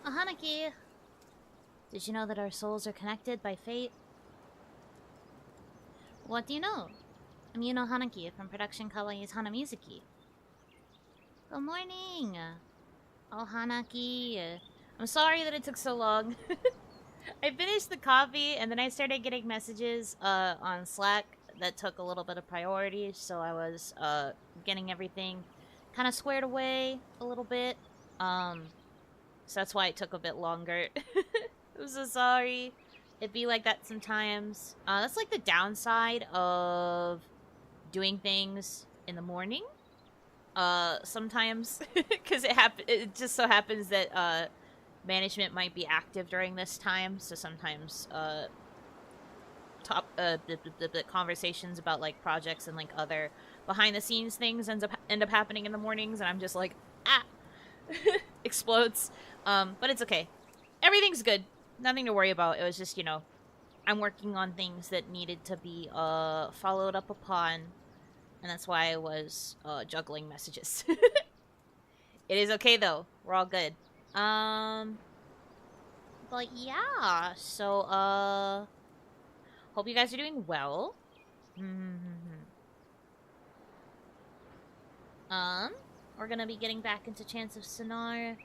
Oh, Hanaki! Did you know that our souls are connected by fate? What do you know? I'm Yuno Hanaki from production Kawaii's Hanamizuki. Good morning! Oh, Hanaki. I'm sorry that it took so long. I finished the coffee and then I started getting messages on Slack that took a little bit of priority, so I was getting everything kind of squared away a little bit. So that's why it took a bit longer. I'm so sorry. It'd be like that sometimes. That's like the downside of doing things in the morning. Sometimes, because it just so happens that management might be active during this time, so sometimes the conversations about like projects and like other behind the scenes things end up happening in the mornings, and I'm just like, ah, explodes. But it's okay. Everything's good. Nothing to worry about. It was just, I'm working on things that needed to be followed up upon, and that's why I was juggling messages. It is okay though. We're all good. But yeah. So hope you guys are doing well. We're gonna be getting back into Chants of Sennaar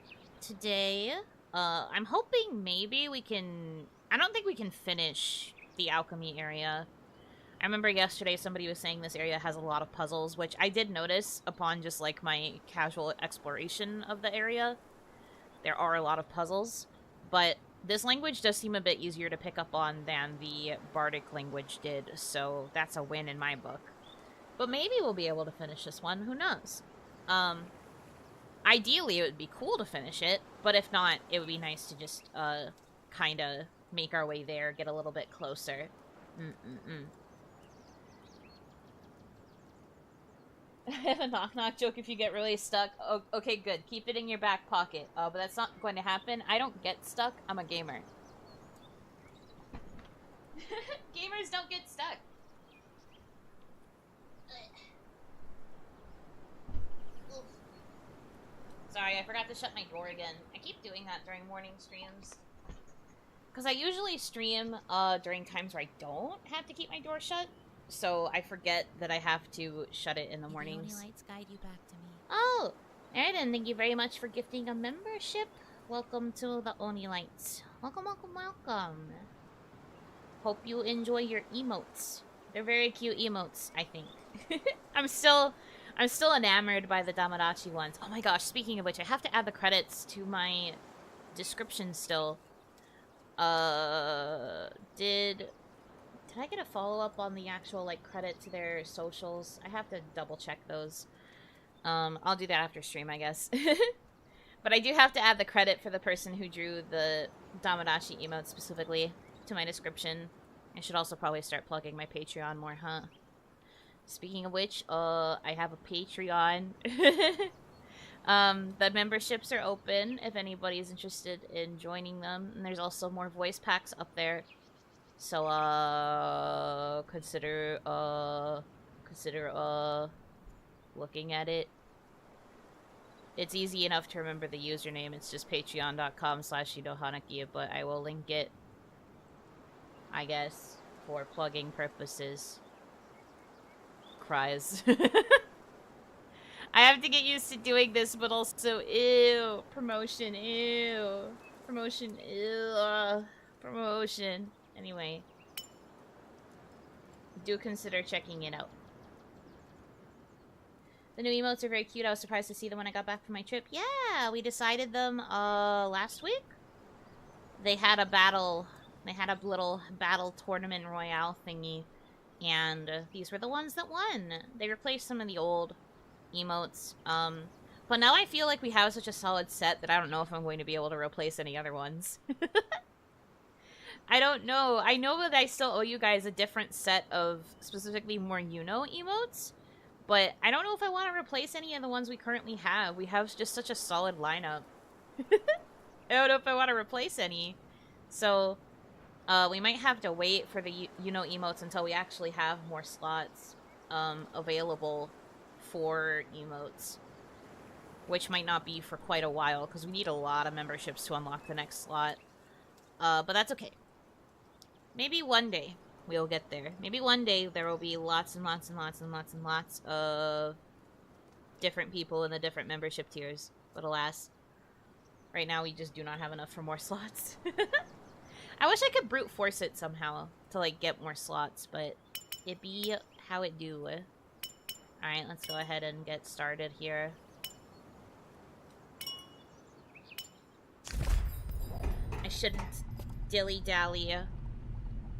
today. I'm hoping maybe we can... I don't think we can finish the alchemy area. I remember yesterday somebody was saying this area has a lot of puzzles, which I did notice upon just, like, my casual exploration of the area. There are a lot of puzzles, but this language does seem a bit easier to pick up on than the Bardic language did, so that's a win in my book. But maybe we'll be able to finish this one, who knows? Ideally, it would be cool to finish it, but if not, it would be nice to just, kind of make our way there, get a little bit closer. I have a knock-knock joke if you get really stuck. Oh, okay, good. Keep it in your back pocket. But that's not going to happen. I don't get stuck. I'm a gamer. Gamers don't get stuck. Sorry, I forgot to shut my door again. I keep doing that during morning streams. Because I usually stream during times where I don't have to keep my door shut. So I forget that I have to shut it in the mornings. The Oni lights guide you back to me. Oh, Aiden, thank you very much for gifting a membership. Welcome to the Oni Lights. Welcome, welcome, welcome. Hope you enjoy your emotes. They're very cute emotes, I think. I'm still enamored by the damadachi ones. Oh my gosh, speaking of which, I have to add the credits to my description still. Did I get a follow-up on the actual, like, credit to their socials? I have to double-check those. I'll do that after stream, I guess. But I do have to add the credit for the person who drew the damadachi emote specifically to my description. I should also probably start plugging my Patreon more, huh? Speaking of which, I have a Patreon. The memberships are open if anybody's interested in joining them. And there's also more voice packs up there. So, consider looking at it. It's easy enough to remember the username. It's just patreon.com/yunohanaki, but I will link it, I guess, for plugging purposes. Cries. I have to get used to doing this, but also, ew. Promotion, ew. Promotion, ew. Promotion. Anyway. Do consider checking it out. The new emotes are very cute. I was surprised to see them when I got back from my trip. Yeah, we decided them, last week? They had a battle. They had a little battle tournament royale thingy. And these were the ones that won. They replaced some of the old emotes. But now I feel like we have such a solid set that I don't know if I'm going to be able to replace any other ones. I don't know. I know that I still owe you guys a different set of specifically more Yuno emotes. But I don't know if I want to replace any of the ones we currently have. We have just such a solid lineup. I don't know if I want to replace any. So, we might have to wait for the Yuno emotes until we actually have more slots available for emotes. which might not be for quite a while, because we need a lot of memberships to unlock the next slot. But that's okay. Maybe one day we'll get there. Maybe one day there will be lots and lots and lots and lots and lots of different people in the different membership tiers. But alas, right now we just do not have enough for more slots. I wish I could brute force it somehow to, like, get more slots, but it be how it do. Alright, let's go ahead and get started here. I shouldn't dilly-dally,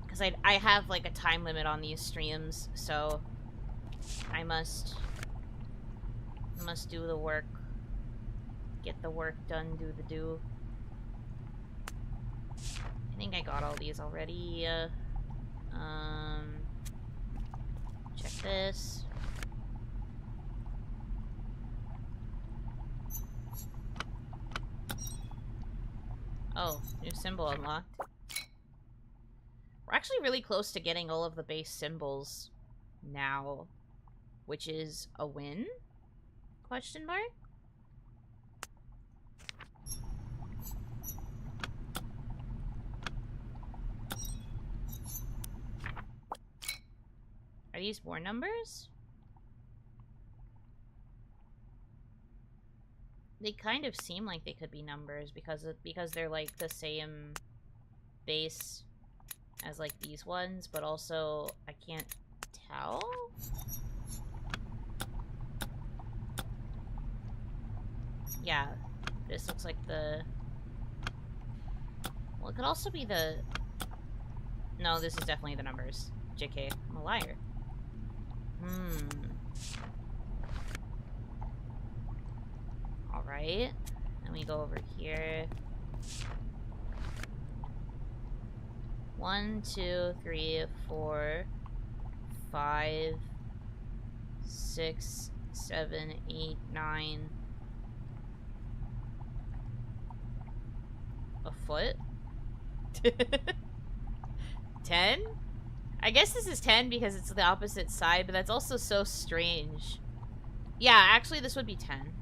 because I have, like, a time limit on these streams, so I must do the work. Get the work done, do the do. I think I got all these already. Check this. Oh, new symbol unlocked. We're actually really close to getting all of the base symbols now, which is a win? Question mark? Are these more numbers? They kind of seem like they could be numbers because they're like the same base as like these ones, but also I can't tell. Yeah, this looks like the... Well, it could also be the... No, this is definitely the numbers. JK, I'm a liar. Alright. Then we go over here. 1, 2, 3, 4, 5, 6, 7, 8, 9. A foot? 10? I guess this is 10 because it's the opposite side, but that's also so strange. Yeah, actually this would be 10.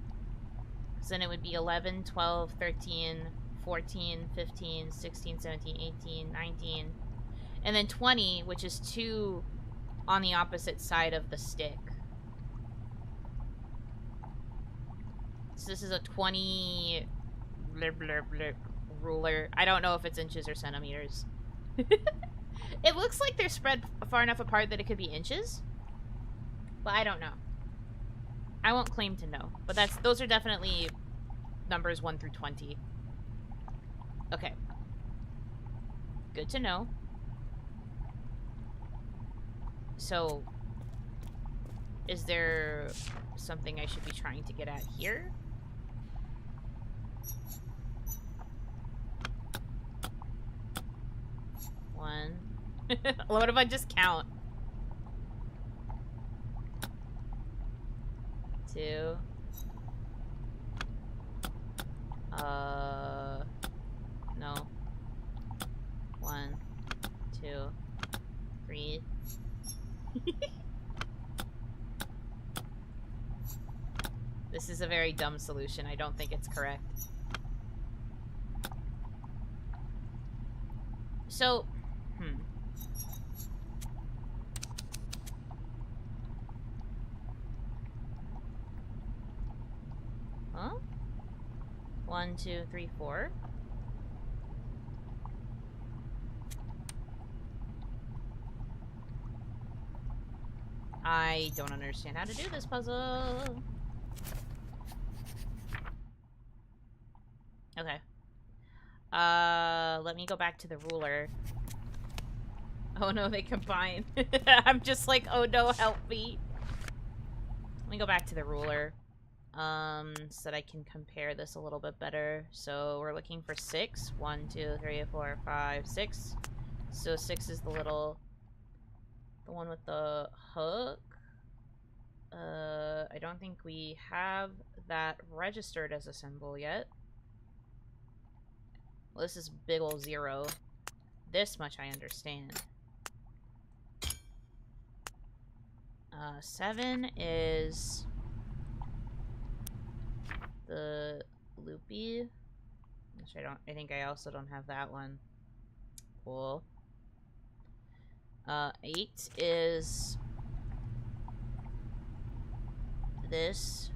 Because then it would be 11, 12, 13, 14, 15, 16, 17, 18, 19. And then 20, which is 2 on the opposite side of the stick. So this is a 20 blurb, blurb, blurb, ruler. I don't know if it's inches or centimeters. It looks like they're spread far enough apart that it could be inches. But I don't know. I won't claim to know. But those are definitely numbers 1 through 20. Okay. Good to know. So, is there something I should be trying to get at here? One. What if I just count? 2. No. 1, 2, 3. This is a very dumb solution. I don't think it's correct. So, Huh? 1, 2, 3, 4. I don't understand how to do this puzzle. Okay. Let me go back to the ruler. Oh no, they combine. I'm just like, oh no, help me. Let me go back to the ruler. So that I can compare this a little bit better. So we're looking for 6. 1, 2, 3, 4, 5, 6. So 6 is the one with the hook. I don't think we have that registered as a symbol yet. Well, this is big ol' 0. This much I understand. 7 is the loopy. Which I think I also don't have that one. Cool. 8 is this.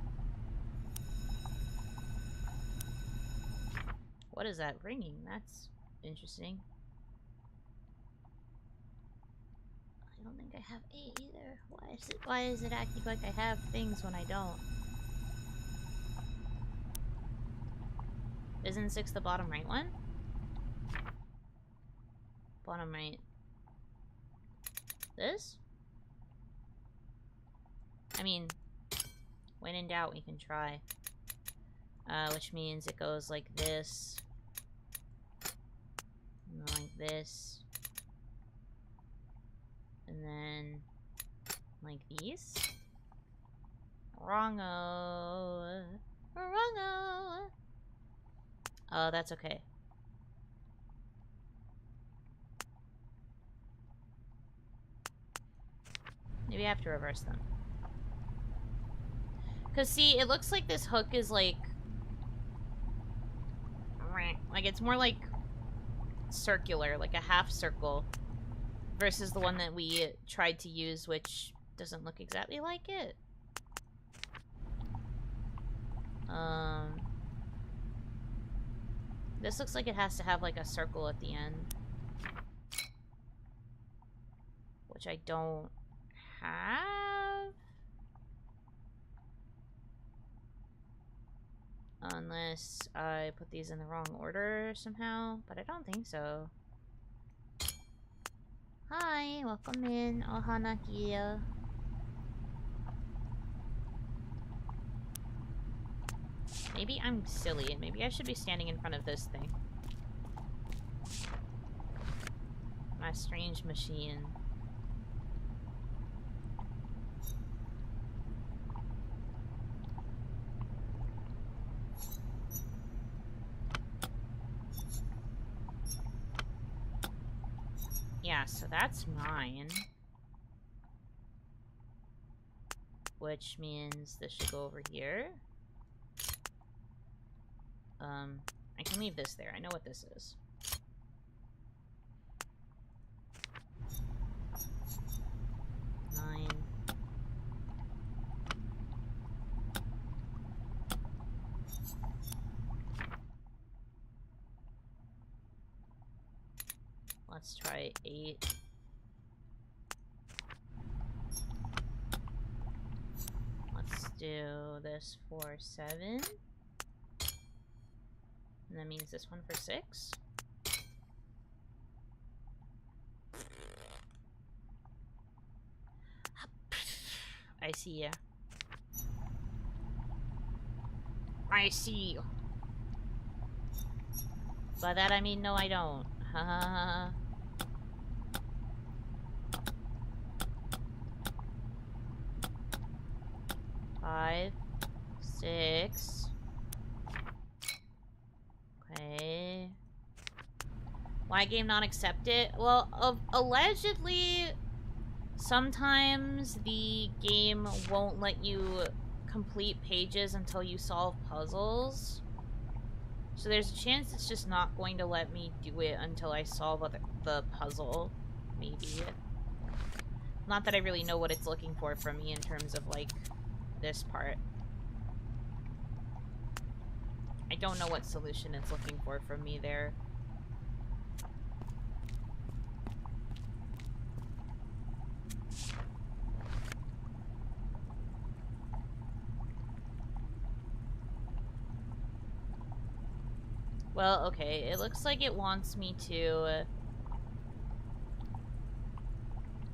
What is that ringing? That's interesting. I don't think I have 8 either. Why is it acting like I have things when I don't? Isn't 6 the bottom right one? Bottom right. This? I mean, when in doubt, we can try. Which means it goes like this. And like this. And then like these. Wrongo. Wrongo. Oh, that's okay. Maybe I have to reverse them. Because, see, it looks like this hook is like it's more like circular, like a half circle, versus the one that we tried to use, which doesn't look exactly like it. This looks like it has to have like a circle at the end, which I don't have. Unless I put these in the wrong order somehow, but I don't think so. Hi, welcome in, Hanaki. Maybe I'm silly, and maybe I should be standing in front of this thing. My strange machine. Yeah, so that's mine. Which means this should go over here. I can leave this there. I know what this is. Nine. Let's try 8. Let's do this for 7. And that means this one for 6. I see ya. I see you. By that I mean no I don't. Ha ha ha. 5, 6. Okay. Why game not accept it? Well, allegedly, sometimes the game won't let you complete pages until you solve puzzles. So there's a chance it's just not going to let me do it until I solve the puzzle, maybe. Not that I really know what it's looking for from me in terms of, like, this part. I don't know what solution it's looking for from me there. Well, okay, it looks like it wants me to...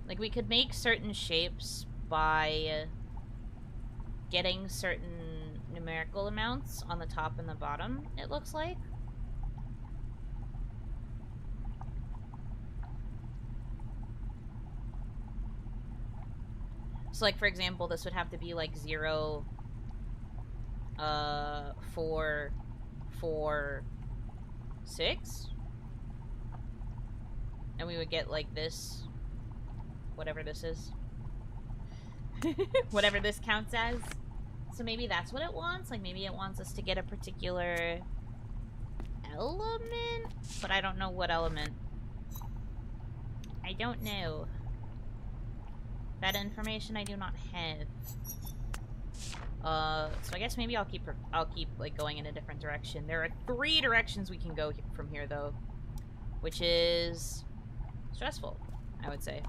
like, we could make certain shapes by getting certain numerical amounts on the top and the bottom, it looks like. So, like, for example, this would have to be, like, 0, 4, 4, 6. And we would get, like, this. Whatever this is. Whatever this counts as. So maybe that's what it wants? Like, maybe it wants us to get a particular element? But I don't know what element. I don't know. That information I do not have. So I guess maybe I'll keep like going in a different direction. There are 3 directions we can go from here, though, which is stressful, I would say.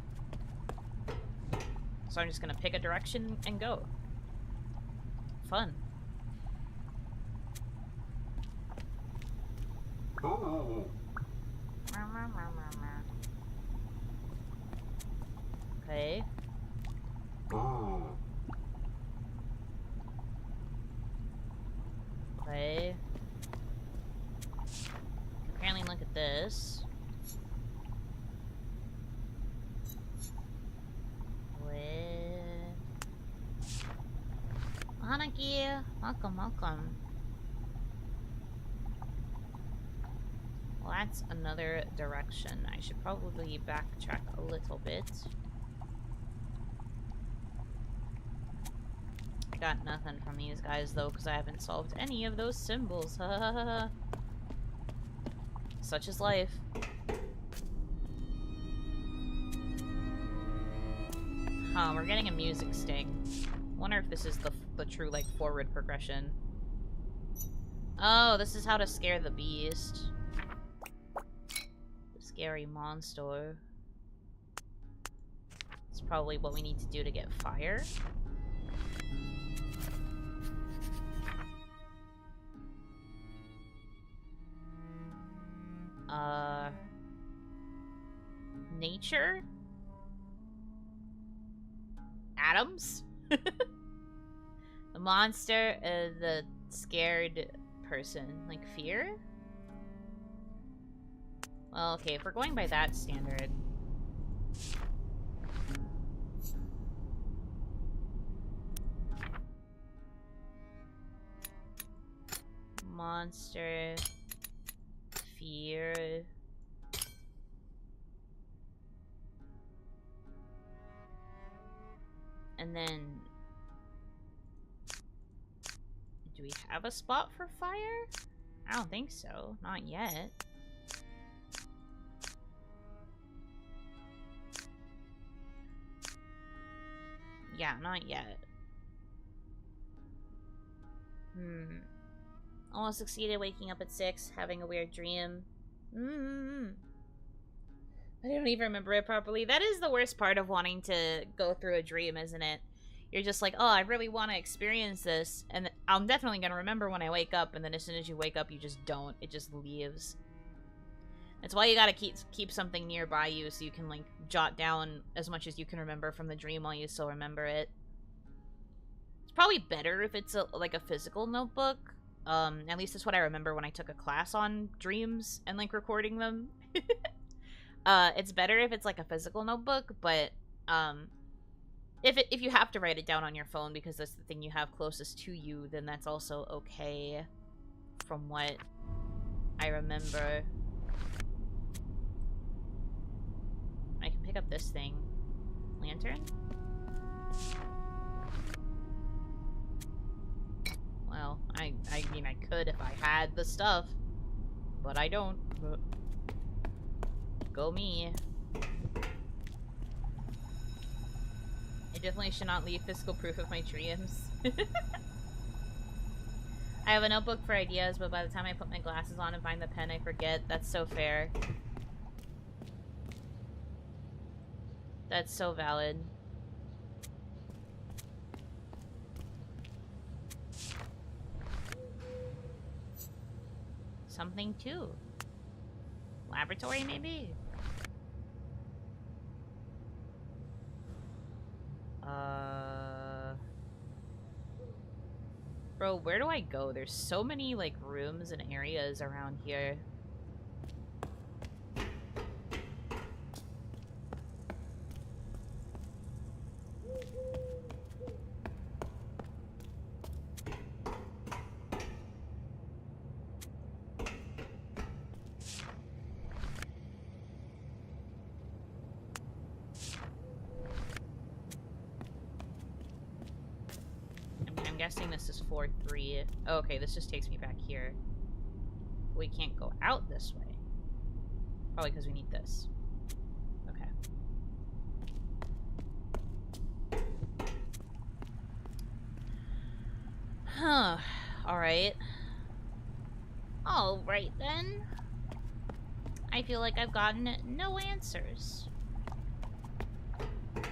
So I'm just gonna pick a direction and go. Fun. Okay. Okay. Apparently look at this. Hanaki, welcome, welcome. Well, that's another direction. I should probably backtrack a little bit. I got nothing from these guys, though, because I haven't solved any of those symbols. Such is life. Huh, we're getting a music sting. Wonder if this is the true, like, forward progression. Oh, this is how to scare the beast. The scary monster. It's probably what we need to do to get fire. Nature? Atoms? The monster, the scared person. Like, fear? Well, okay, if we're going by that standard... Monster... Fear... And then... Do we have a spot for fire? I don't think so. Not yet. Yeah, not yet. Almost succeeded waking up at 6, having a weird dream. I don't even remember it properly. That is the worst part of wanting to go through a dream, isn't it? You're just like, oh, I really want to experience this, and I'm definitely going to remember when I wake up, and then as soon as you wake up, you just don't. It just leaves. That's why you gotta keep something nearby you so you can, like, jot down as much as you can remember from the dream while you still remember it. It's probably better if it's, like, a physical notebook. At least that's what I remember when I took a class on dreams and, like, recording them. It's better if it's, like, a physical notebook, but, if you have to write it down on your phone because that's the thing you have closest to you, then that's also okay, from what I remember. I can pick up this thing. Lantern? Well, I mean, I could if I had the stuff, but I don't. Go me. I definitely should not leave physical proof of my dreams. I have a notebook for ideas, but by the time I put my glasses on and find the pen, I forget. That's so fair. That's so valid. Something too. Laboratory, maybe? Bro, where do I go? There's so many, like, rooms and areas around here. guessing this is floor 3. Oh, okay, this just takes me back here. We can't go out this way. Probably because we need this. Okay. Huh. Alright. Alright then. I feel like I've gotten no answers. Do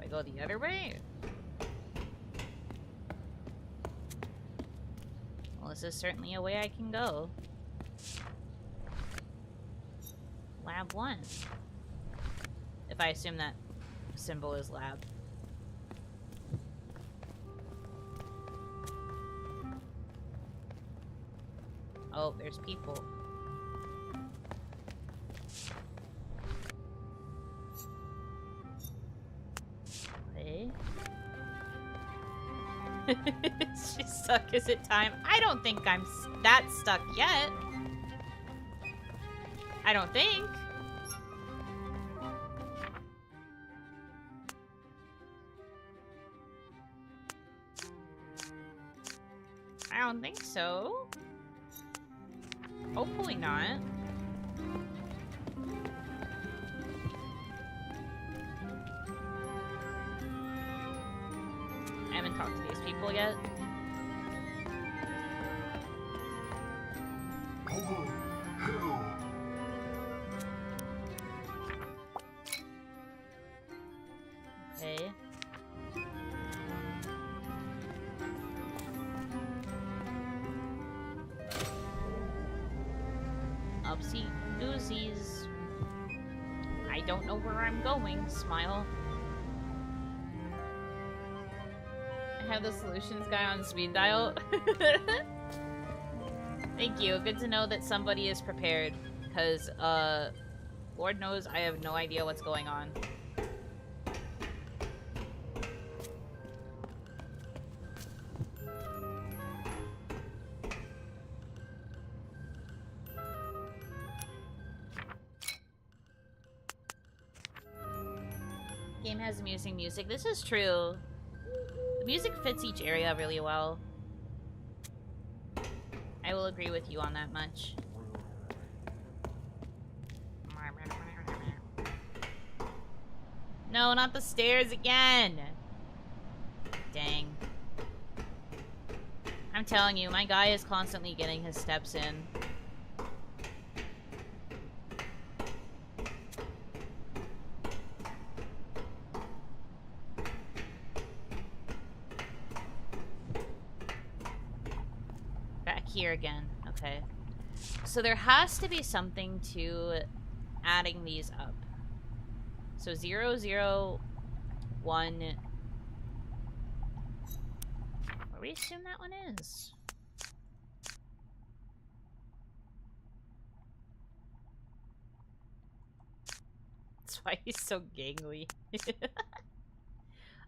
I go the other way? Well, this is certainly a way I can go. Lab 1. If I assume that symbol is lab. Oh, there's people. Okay. She's stuck. Is it time? I don't think I'm that stuck yet. I don't think. I don't think so. Hopefully not. I haven't talked to these people yet. Okay. Upsy doozies. I don't know where I'm going. Smile. I have the solutions guy on speed dial. Thank you. Good to know that somebody is prepared. Because, Lord knows I have no idea what's going on. Game has amusing music. This is true. The music fits each area really well. I will agree with you on that much. No, not the stairs again! Dang. I'm telling you, my guy is constantly getting his steps in. Here again. Okay. So there has to be something to adding these up. So 0, 0, 1. What do we assume that one is? That's why he's so gangly.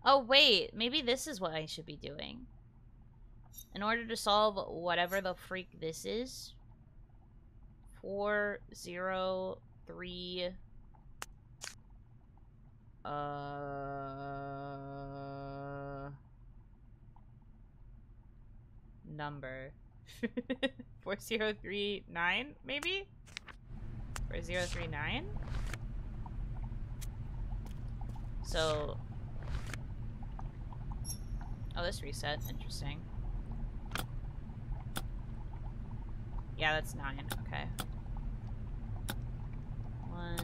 Oh, wait. Maybe this is what I should be doing. In order to solve whatever the freak this is, 4, 0, 3, number. 4039, maybe? 4039? So, oh, this reset, interesting. Yeah, that's 9. Okay. 1,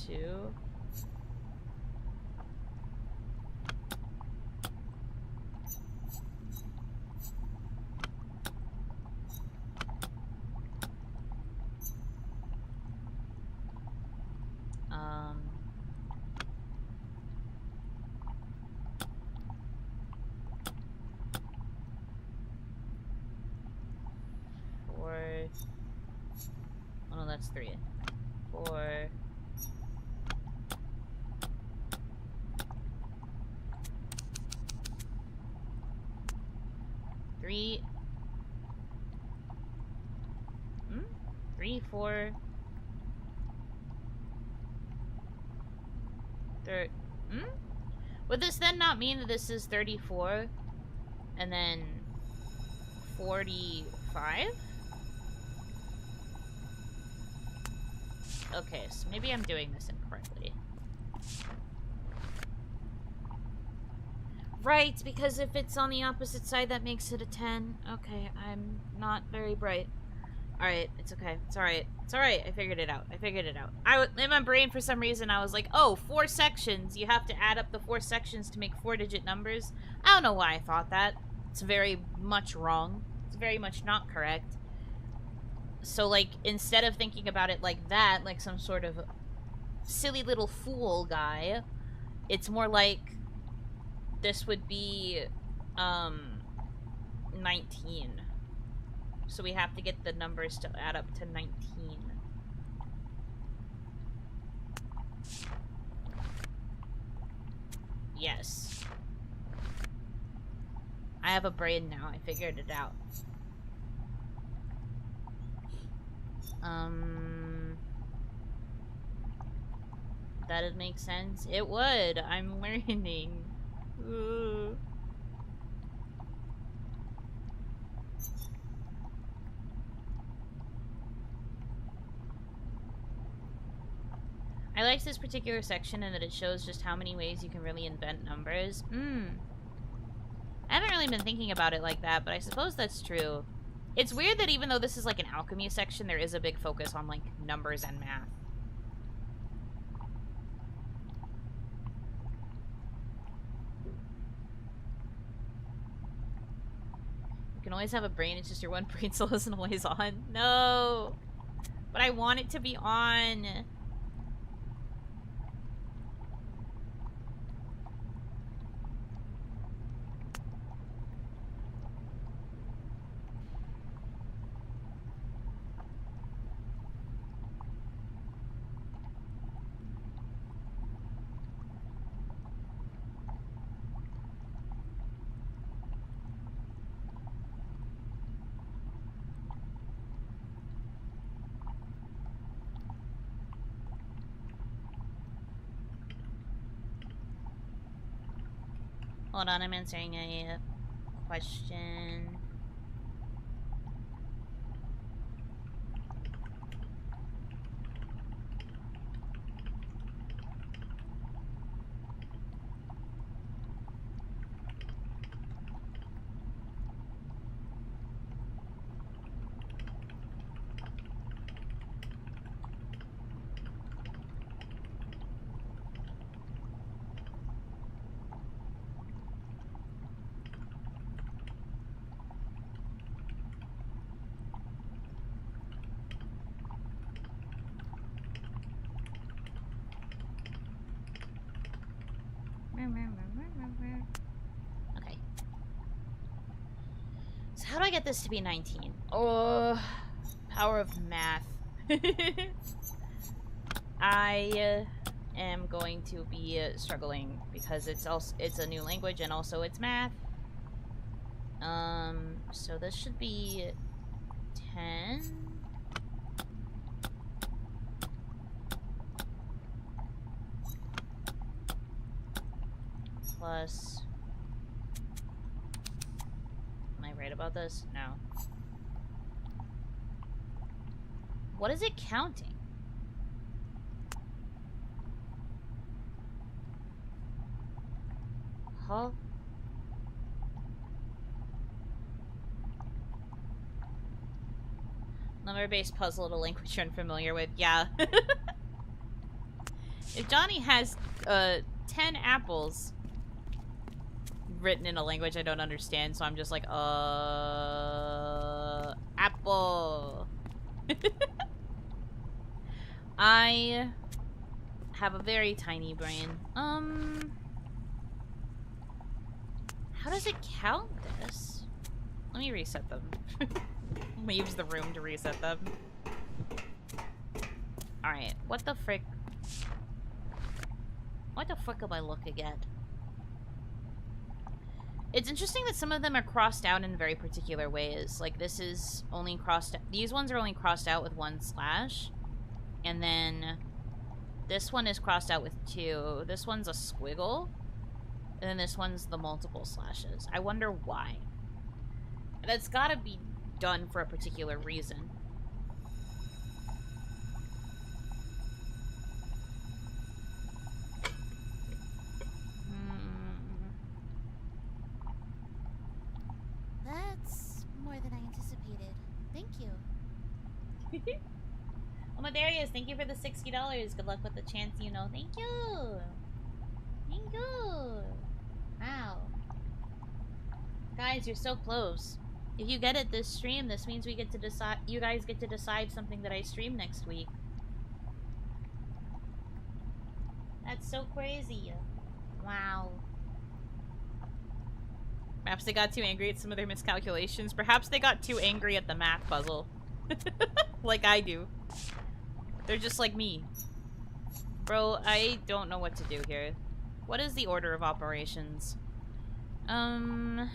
2. Oh no, that's 3. 4. 3. 3, 4. 3. Would this then not mean that this is 34? And then 45? Okay, so maybe I'm doing this incorrectly. Right, because if it's on the opposite side, that makes it a 10. Okay, I'm not very bright. Alright, it's okay. It's alright. It's alright. I figured it out. I figured it out. In my brain, for some reason, I was like, oh, 4 sections. You have to add up the 4 sections to make 4-digit numbers. I don't know why I thought that. It's very much wrong. It's very much not correct. So, like, instead of thinking about it like that, like some sort of silly little fool guy, it's more like this would be, 19. So we have to get the numbers to add up to 19. Yes. I have a brain now. I figured it out. That'd make sense. It would. I'm learning. Ooh. I like this particular section in that it shows just how many ways you can really invent numbers. I haven't really been thinking about it like that, but I suppose that's true. It's weird that even though this is like an alchemy section, there is a big focus on like numbers and math. You can always have a brain, it's just your one brain cell isn't always on. No! But I want it to be on. Hold on, I'm answering a question. Okay. So how do I get this to be 19? Oh, power of math. I am going to be struggling because it's a new language and also it's math. So this should be 10. Plus, am I right about this? No. What is it counting? Huh? Number-based puzzle, a language you're unfamiliar with. Yeah. If Johnny has 10 apples written in a language I don't understand, so I'm just like, apple. I have a very tiny brain. How does it count this? Let me reset them. Leaves the room to reset them. Alright, what the frick? What the frick am I looking at? It's interesting that some of them are crossed out in very particular ways. Like, this is only crossed... These ones are only crossed out with 1/. And then... This one is crossed out with 2. This one's a squiggle. And then this one's the multiple slashes. I wonder why. That's gotta be done for a particular reason. That's more than I anticipated. Thank you. Oh, Darius, thank you for the $60. Good luck with the chance, you know. Thank you. Thank you. Wow. Guys, you're so close. If you get it this stream, this means we get to decide. You guys get to decide something that I stream next week. That's so crazy. Wow. Perhaps they got too angry at some of their miscalculations. Perhaps they got too angry at the math puzzle. Like I do. They're just like me. Bro, I don't know what to do here. What is the order of operations? I'm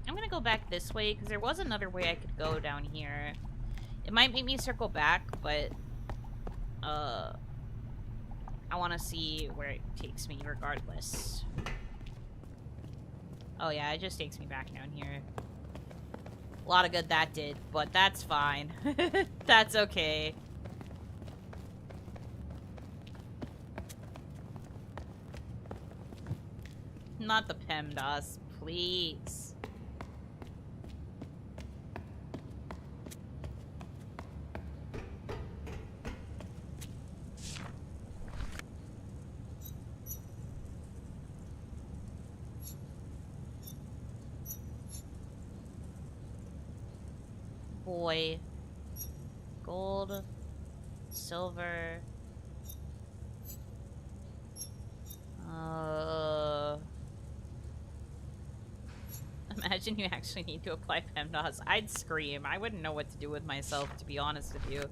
gonna go back this way, because there was another way I could go down here. It might make me circle back, but, I want to see where it takes me regardless. Oh yeah, it just takes me back down here. A lot of good that did, but that's fine. That's okay. Not the PEMDAS, please. Boy. Gold. Silver. Imagine you actually need to apply PEMDAS. I'd scream. I wouldn't know what to do with myself, to be honest with you.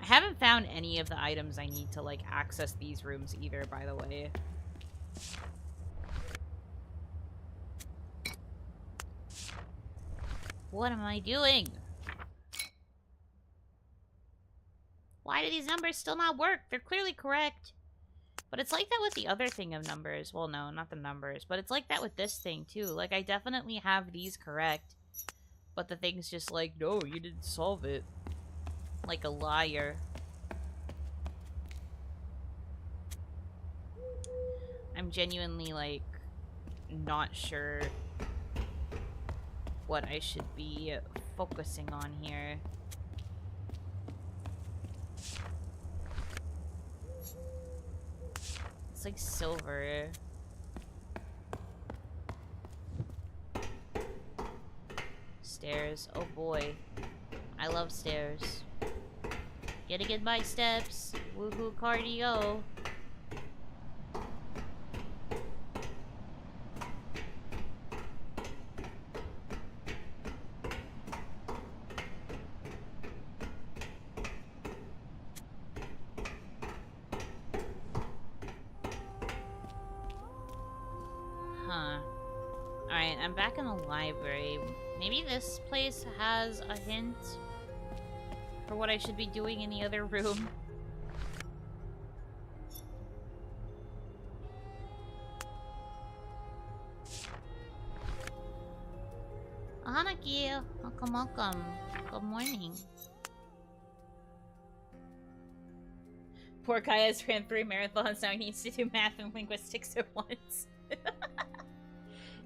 I haven't found any of the items I need to, like, access these rooms either, by the way. What am I doing? Why do these numbers still not work? They're clearly correct. But it's like that with the other thing of numbers. Well, no, not the numbers. But it's like that with this thing, too. Like, I definitely have these correct. But the thing's just like, no, you didn't solve it. Like a liar. I'm genuinely, like, not sure what I should be focusing on here. It's like silver. Stairs. Oh boy. I love stairs. Gotta get my steps. Woohoo cardio. Back in the library. Maybe this place has a hint for what I should be doing in the other room. Hanaki, welcome. Good morning. Poor Kaya has ran 3 marathons, now he needs to do math and linguistics at once.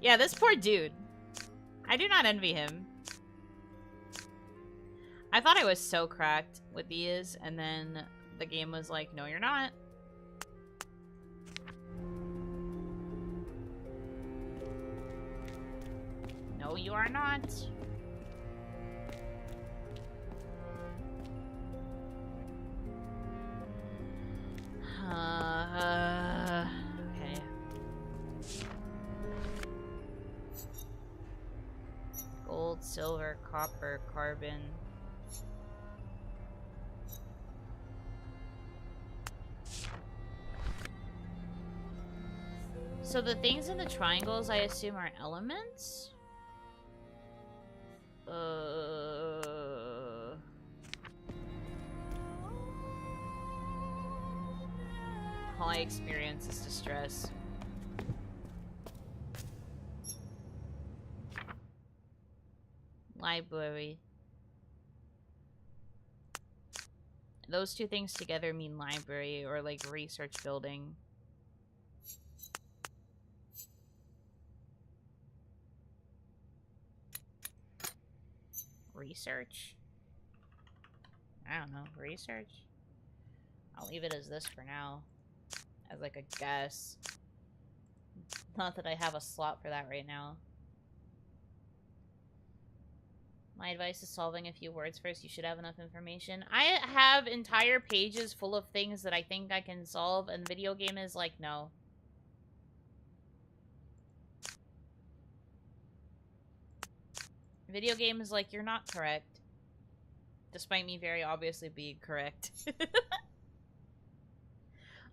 Yeah, this poor dude. I do not envy him. I thought I was so cracked with these, and then the game was like, no, you're not. No, you are not. Okay. Gold, silver, copper, carbon. So the things in the triangles, I assume, are elements? All I experience is distress. Library. Those two things together mean library or like research building. Research? I don't know. Research? I'll leave it as this for now. As like a guess. Not that I have a slot for that right now. My advice is solving a few words first. You should have enough information. I have entire pages full of things that I think I can solve, and the video game is like, no. Video game is like, you're not correct. Despite me very obviously being correct.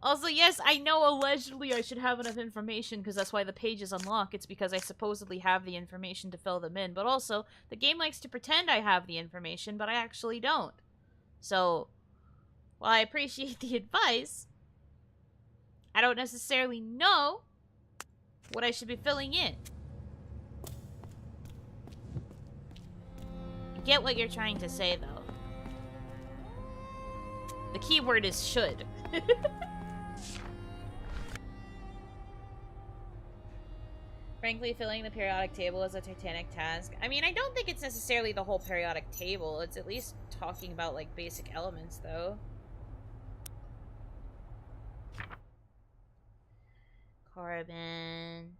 Also, yes, I know allegedly I should have enough information because that's why the pages unlock. It's because I supposedly have the information to fill them in. But also, the game likes to pretend I have the information, but I actually don't. So, while I appreciate the advice, I don't necessarily know what I should be filling in. I get what you're trying to say, though. The key word is should. Frankly, filling the periodic table is a titanic task. I mean, I don't think it's necessarily the whole periodic table. It's at least talking about, like, basic elements, though. Carbon.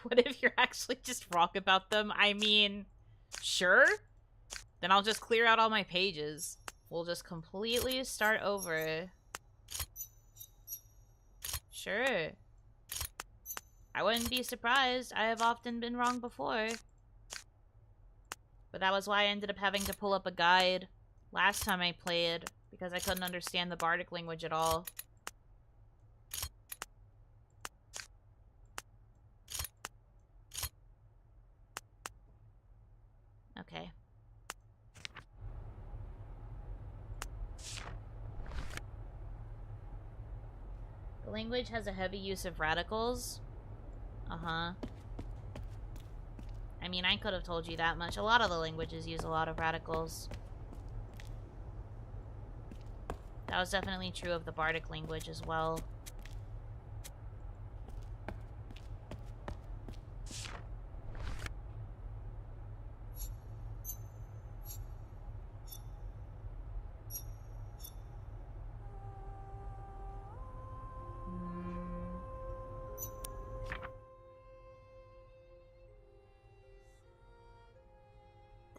What if you're actually just wrong about them? I mean, sure. Then I'll just clear out all my pages. We'll just completely start over. Sure. I wouldn't be surprised. I have often been wrong before. But that was why I ended up having to pull up a guide last time I played, because I couldn't understand the bardic language at all. Okay. The language has a heavy use of radicals. Uh-huh. I mean, I could have told you that much. A lot of the languages use a lot of radicals. That was definitely true of the bardic language as well.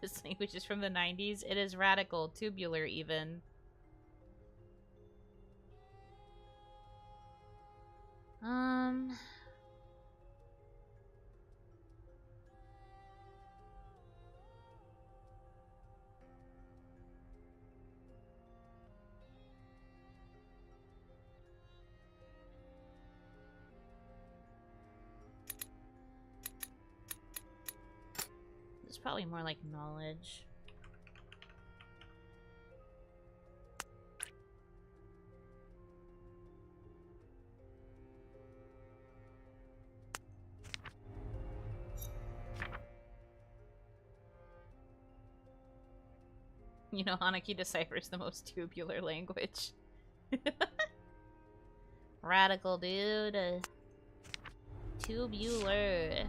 This language is from the 90s. It is radical, tubular even. It's probably more like knowledge. Yuno Hanaki deciphers the most tubular language. Radical, dude. Tubular.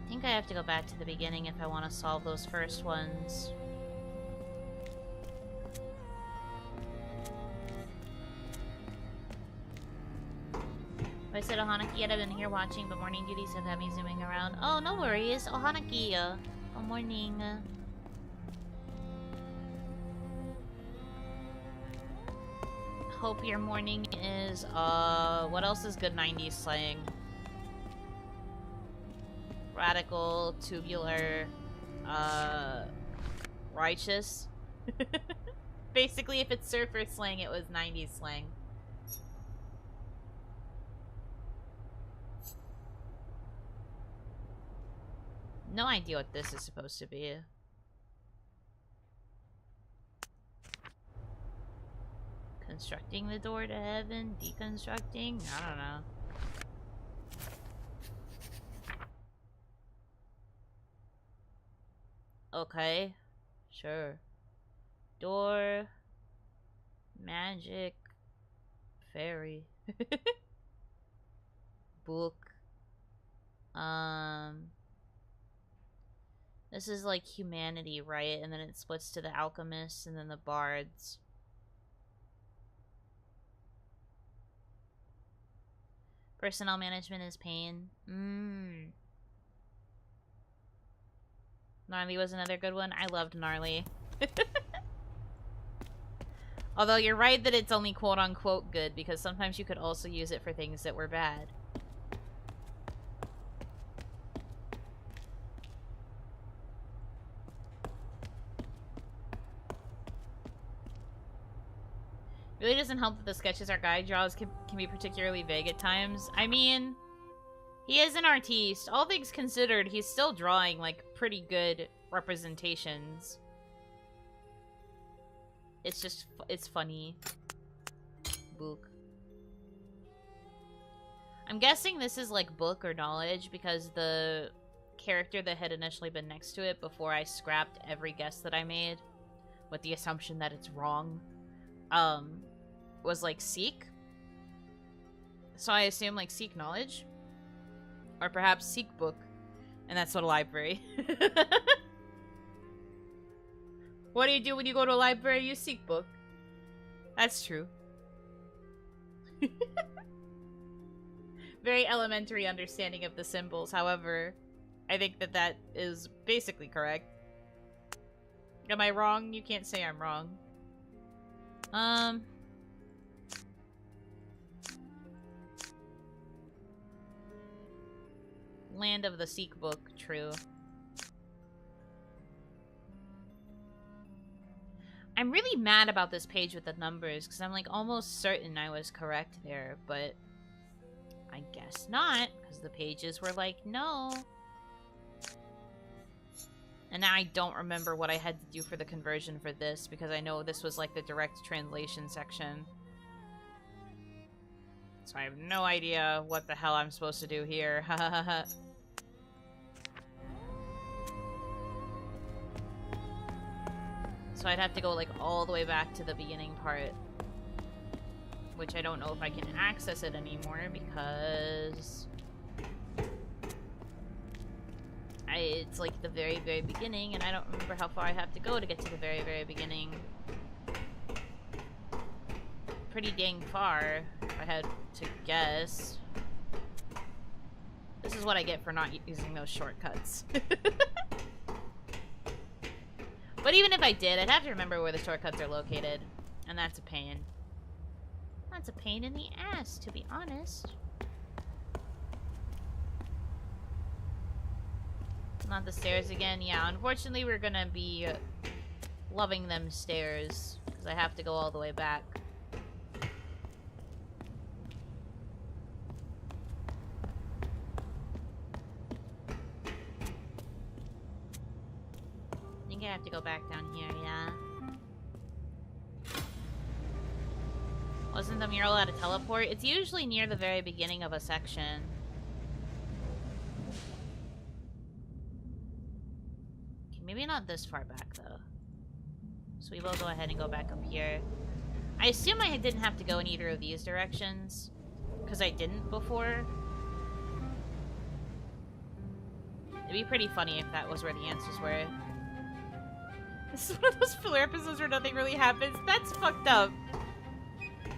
I think I have to go back to the beginning if I want to solve those first ones. I said Ohanaki yet. I've been here watching, but morning duties have had me zooming around. Oh, no worries. Ohanaki. Good morning. Hope your morning is, what else is good 90s slang? Radical, tubular, righteous. Basically, if it's surfer slang, it was 90s slang. No idea what this is supposed to be. Constructing the door to heaven? Deconstructing? I don't know. Okay. Sure. Door. Magic. Fairy. Book. This is like humanity, right? And then it splits to the alchemists and then the bards. Personnel management is pain. Gnarly was another good one. I loved Gnarly. Although you're right that it's only quote-unquote good, because sometimes you could also use it for things that were bad. Really doesn't help that the sketches our guy draws can be particularly vague at times. I mean, he is an artiste. All things considered, he's still drawing, like, pretty good representations. It's just, it's funny. Book. I'm guessing this is, like, book or knowledge, because the character that had initially been next to it before I scrapped every guess that I made, with the assumption that it's wrong, was like seek. So I assume like seek knowledge. Or perhaps seek book. And that's what a library. What do you do when you go to a library? You seek book. That's true. Very elementary understanding of the symbols. However, I think that that is basically correct. Am I wrong? You can't say I'm wrong. Land of the Seek book, true. I'm really mad about this page with the numbers, because I'm like almost certain I was correct there, but I guess not, because the pages were like, no. And now I don't remember what I had to do for the conversion for this, because I know this was like the direct translation section. So I have no idea what the hell I'm supposed to do here. So I'd have to go like all the way back to the beginning part. Which I don't know if I can access it anymore because it's like the very, very beginning, and I don't remember how far I have to go to get to the very, very beginning. Pretty dang far, if I had to guess. This is what I get for not using those shortcuts. But even if I did, I'd have to remember where the shortcuts are located. And that's a pain. That's a pain in the ass, to be honest. Not the stairs again. Yeah, unfortunately we're gonna be loving them stairs. Because I have to go all the way back. I have to go back down here, yeah. Wasn't the mural at a teleport? It's usually near the very beginning of a section. Okay, maybe not this far back, though. So we will go ahead and go back up here. I assume I didn't have to go in either of these directions, because I didn't before. It'd be pretty funny if that was where the answers were. This is one of those filler episodes where nothing really happens. That's fucked up.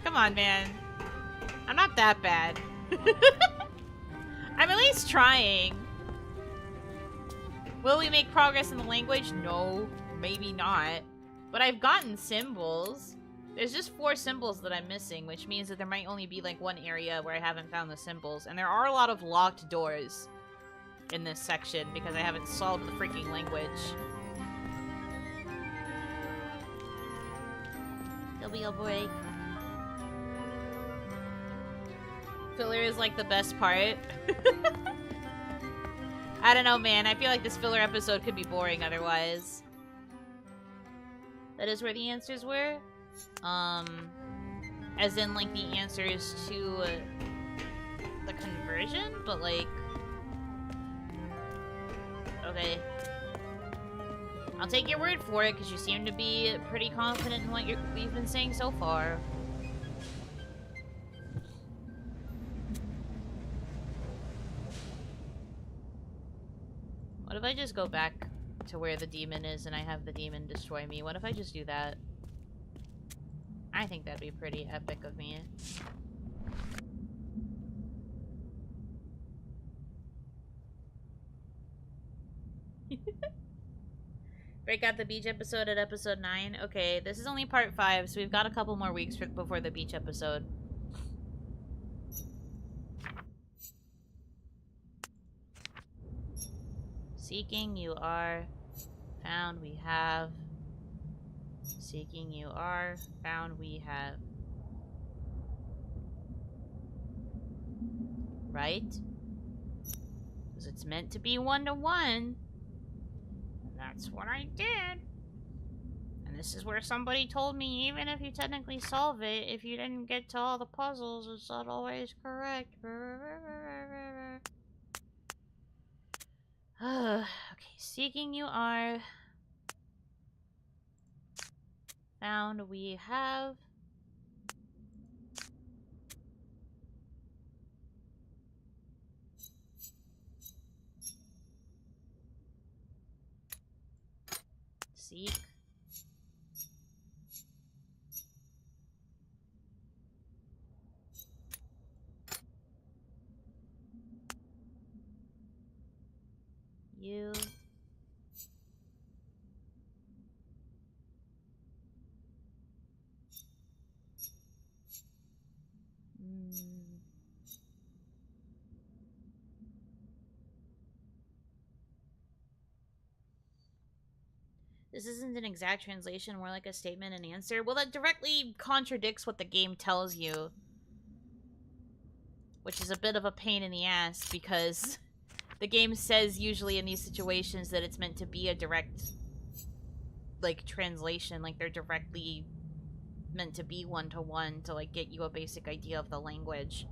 Come on, man. I'm not that bad. I'm at least trying. Will we make progress in the language? No, maybe not. But I've gotten symbols. There's just 4 symbols that I'm missing, which means that there might only be like one area where I haven't found the symbols. And there are a lot of locked doors in this section because I haven't solved the freaking language. There'll be a break. Filler is like the best part. I don't know, man. I feel like this filler episode could be boring otherwise. That is where the answers were. As in, like, the answers to the conversion, but, like... Okay. I'll take your word for it, because you seem to be pretty confident in what you've been saying so far. What if I just go back to where the demon is and I have the demon destroy me? What if I just do that? I think that'd be pretty epic of me. Break out the beach episode at episode 9. Okay, this is only part 5, so we've got a couple more weeks before the beach episode. Seeking, you are. Found, we have. Seeking, you are. Found, we have. Right? Because it's meant to be 1-to-1. That's what I did. And this is where somebody told me, even if you technically solve it, if you didn't get to all the puzzles, it's not always correct. Okay, seeking you are. Found we have. Seek. You. This isn't an exact translation, more like a statement and answer. Well, that directly contradicts what the game tells you. Which is a bit of a pain in the ass, because the game says usually in these situations that it's meant to be a direct, like, translation. Like, they're directly meant to be 1-to-1 to, like, get you a basic idea of the language.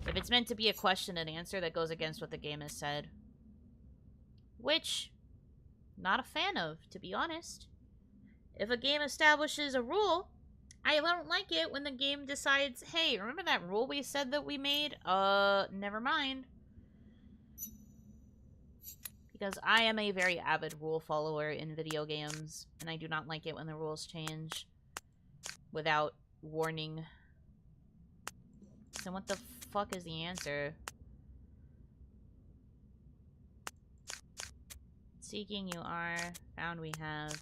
If it's meant to be a question and answer, that goes against what the game has said. Which, not a fan of, to be honest. If a game establishes a rule, I don't like it when the game decides, hey, remember that rule we said that we made? Never mind. Because I am a very avid rule follower in video games, and I do not like it when the rules change without warning. So what the fuck is the answer? Seeking you are. Found we have.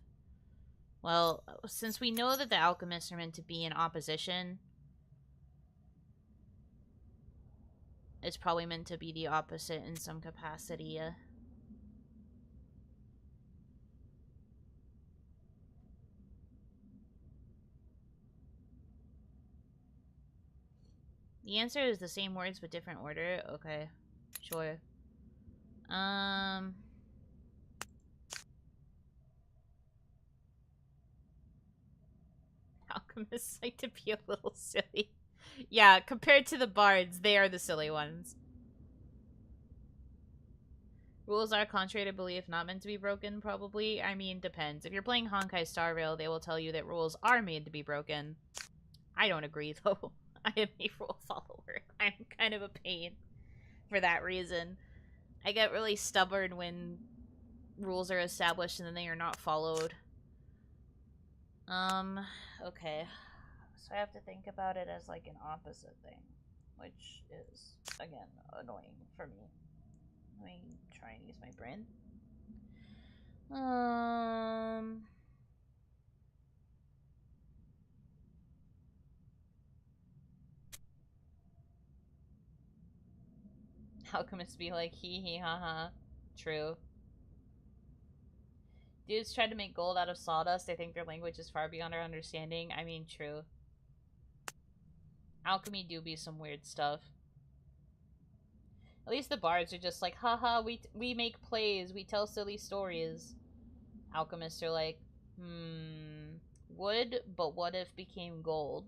Well, since we know that the alchemists are meant to be in opposition, it's probably meant to be the opposite in some capacity. The answer is the same words but different order. Okay, sure. Alchemists like to be a little silly. Yeah, compared to the bards, they are the silly ones. Rules are, contrary to belief, not meant to be broken, probably. I mean, depends. If you're playing Honkai Star Rail, they will tell you that rules are made to be broken. I don't agree, though. I am a rule follower. I'm kind of a pain for that reason. I get really stubborn when rules are established and then they are not followed. Okay. So I have to think about it as, like, an opposite thing, which is, again, annoying for me. Let me try and use my brain. Alchemists be like, hee hee ha ha. True. Dudes tried to make gold out of sawdust. I think their language is far beyond our understanding. I mean, true. Alchemy do be some weird stuff. At least the bards are just like, haha, we make plays, we tell silly stories. Alchemists are like, wood, but what if became gold?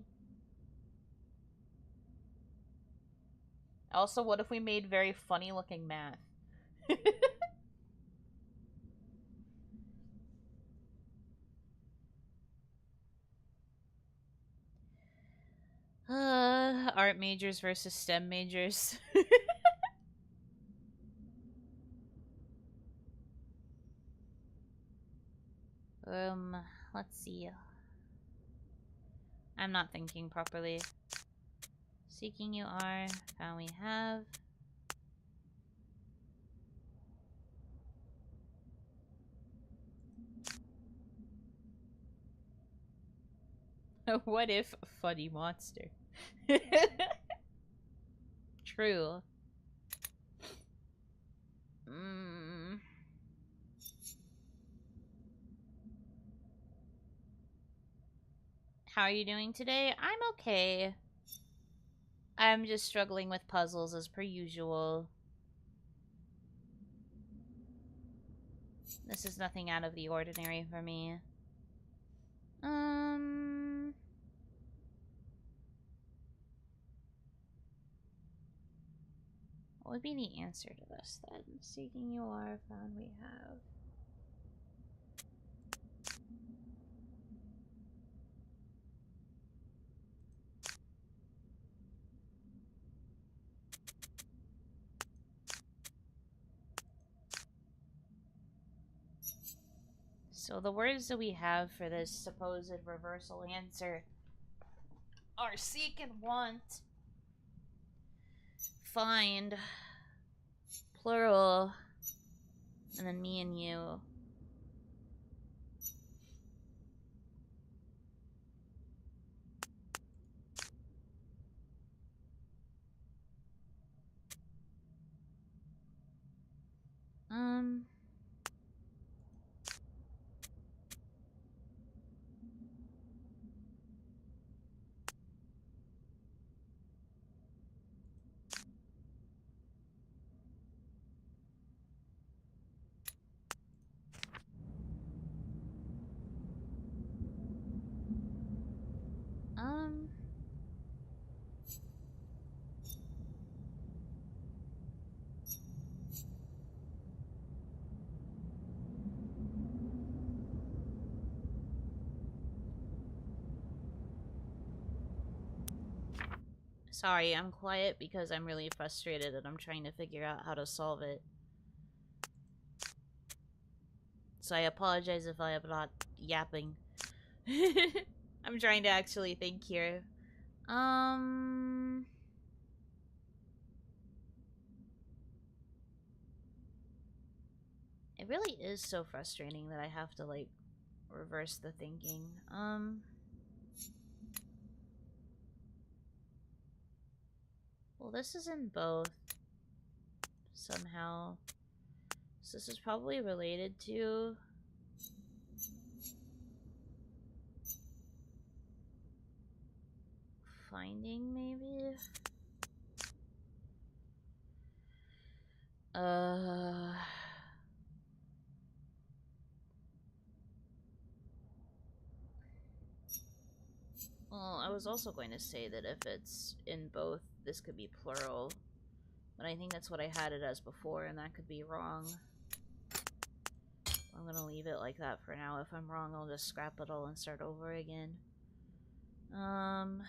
Also, what if we made very funny looking math? Art majors versus STEM majors. Let's see. I'm not thinking properly. Seeking you are, found we have. What if funny monster? True. How are you doing today? I'm okay. I'm just struggling with puzzles as per usual. This is nothing out of the ordinary for me. What would be the answer to this then? Seeking you are, found we have. So the words that we have for this supposed reversal answer are seek and want, find, plural, and then me and you. Sorry, I'm quiet because I'm really frustrated and I'm trying to figure out how to solve it. So I apologize if I am not yapping. I'm trying to actually think here. It really is so frustrating that I have to, like, reverse the thinking. Well, this is in both. Somehow. So this is probably related to... finding, maybe? Well, I was also going to say that if it's in both, this could be plural. But I think that's what I had it as before, and that could be wrong. I'm gonna leave it like that for now. If I'm wrong, I'll just scrap it all and start over again. Find...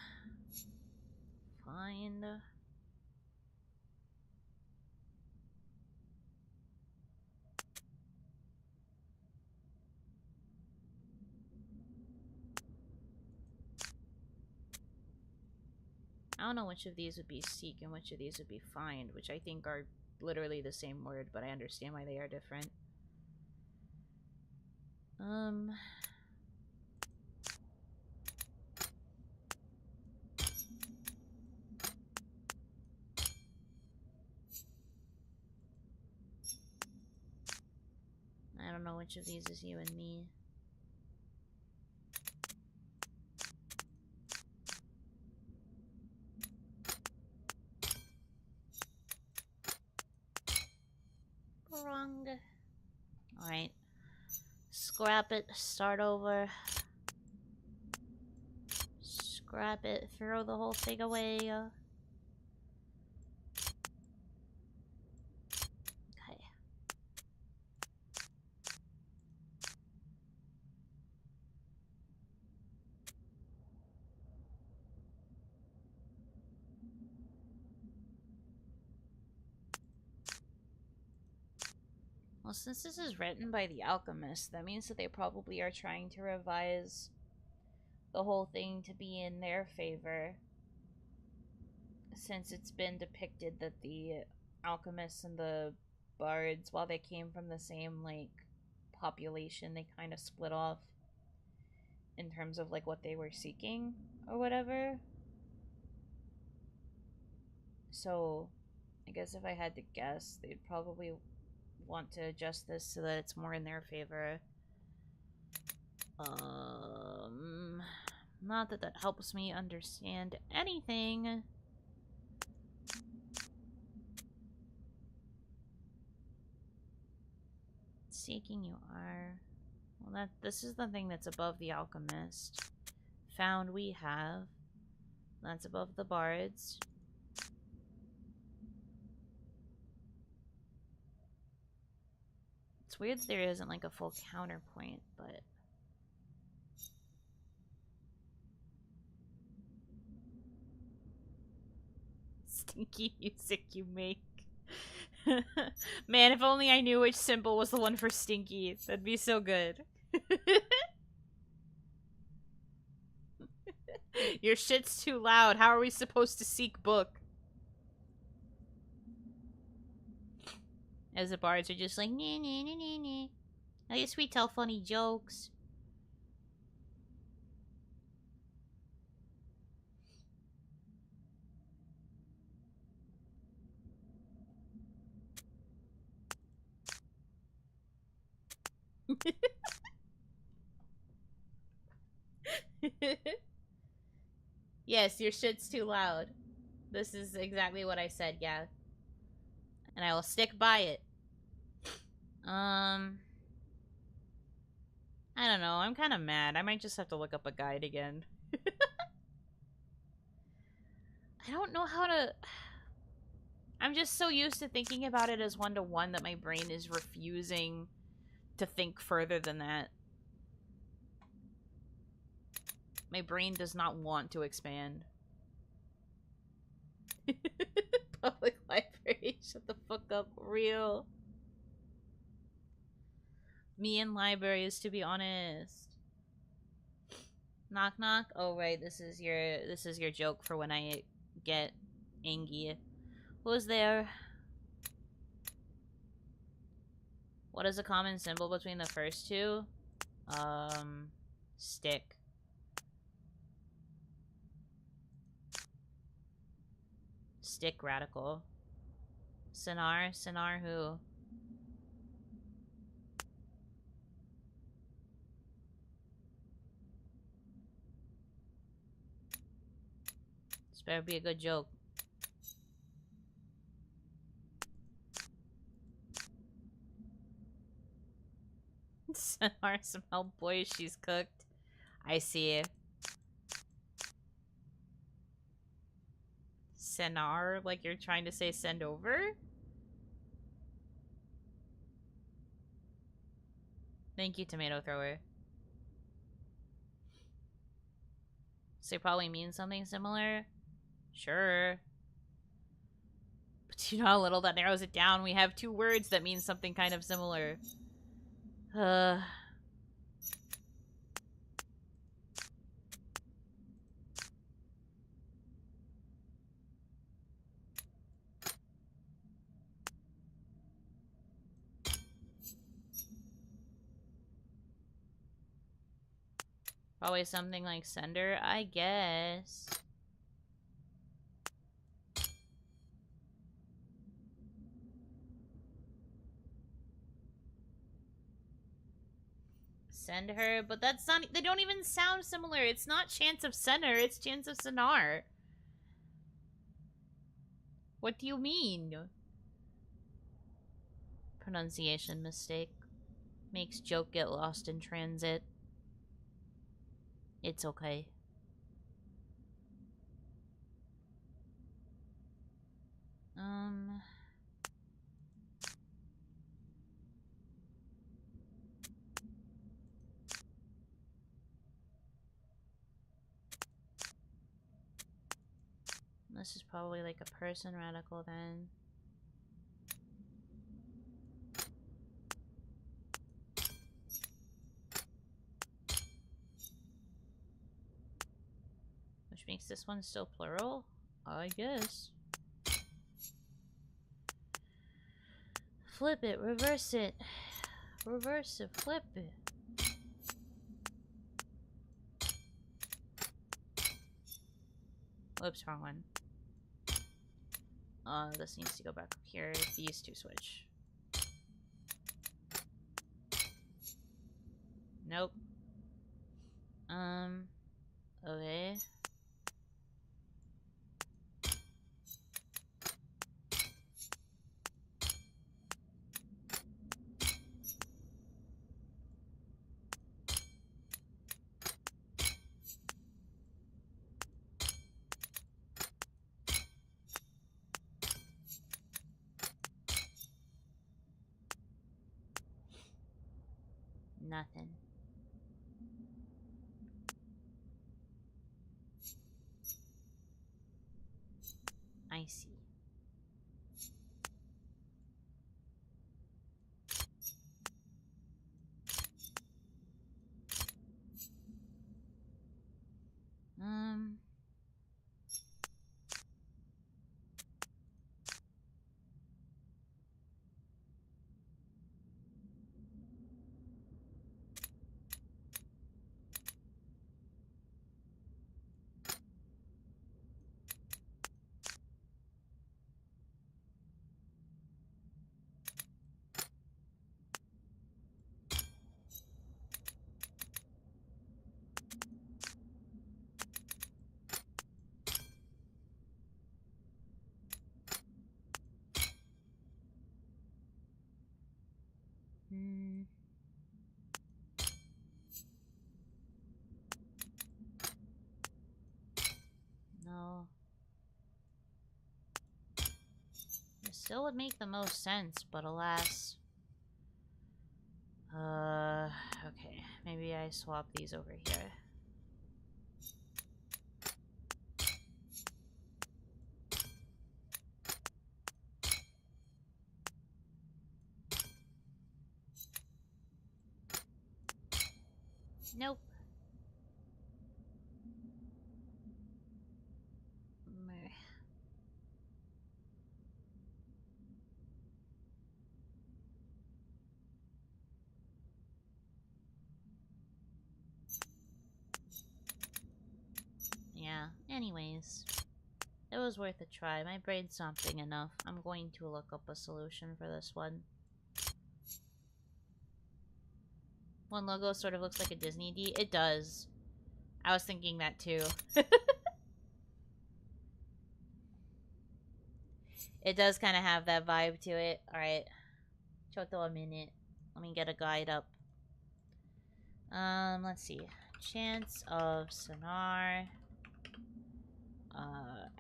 I don't know which of these would be seek and which of these would be find, which I think are literally the same word, but I understand why they are different. I don't know which of these is you and me. Wrong. Alright. Scrap it, start over. Scrap it, throw the whole thing away. Well, since this is written by the alchemist, that means that they probably are trying to revise the whole thing to be in their favor. Since it's been depicted that the alchemists and the bards, while they came from the same, like, population, they kind of split off in terms of, like, what they were seeking or whatever. So, I guess if I had to guess, they'd probably want to adjust this so that it's more in their favor. Not that that helps me understand anything. Seeking you are. Well, this is the thing that's above the alchemist. Found we have. That's above the bards. It's weird that there isn't like a full counterpoint, but stinky music you make. Man, if only I knew which symbol was the one for stinky. That'd be so good. Your shit's too loud. How are we supposed to seek book? As the bards are just like, nee, nee, nee, nee, nee. I guess we tell funny jokes. Yes, your shit's too loud. This is exactly what I said, yeah. And I will stick by it. I don't know. I'm kind of mad. I might just have to look up a guide again. I don't know how to... I'm just so used to thinking about it as one-to-one that my brain is refusing to think further than that. My brain does not want to expand. Public library, shut the fuck up, real. Me and libraries, to be honest. Knock knock. Oh right, this is your joke for when I get angry. Who's there? What is a common symbol between the first two? Stick. Stick radical. Sennaar? Sennaar who? This better be a good joke. Sennaar, some how boyish she's cooked. I see. Sennaar, like you're trying to say send over? Thank you, tomato thrower. So they probably mean something similar? Sure. But do you know how little that narrows it down? We have two words that mean something kind of similar. Probably something like sender, I guess. Send her, but that's not, they don't even sound similar. It's not Chants of Sennaar, it's Chants of Sennaar. What do you mean? Pronunciation mistake. Makes joke get lost in transit. It's okay. This is probably like a person radical then. Which makes this one still plural, I guess. Flip it, reverse it. Reverse it, flip it. Whoops, wrong one. This needs to go back up here. These two switch. Nope. Okay. Nothing. I see. No. This still would make the most sense, but alas. Okay. Maybe I swap these over here. Nope. Meh. Yeah, anyways. It was worth a try. My brain's not big enough. I'm going to look up a solution for this one. One logo sort of looks like a Disney D. It does. I was thinking that too. It does kind of have that vibe to it. Alright. Choto a minute. Let me get a guide up. Let's see. Chants of Sennaar.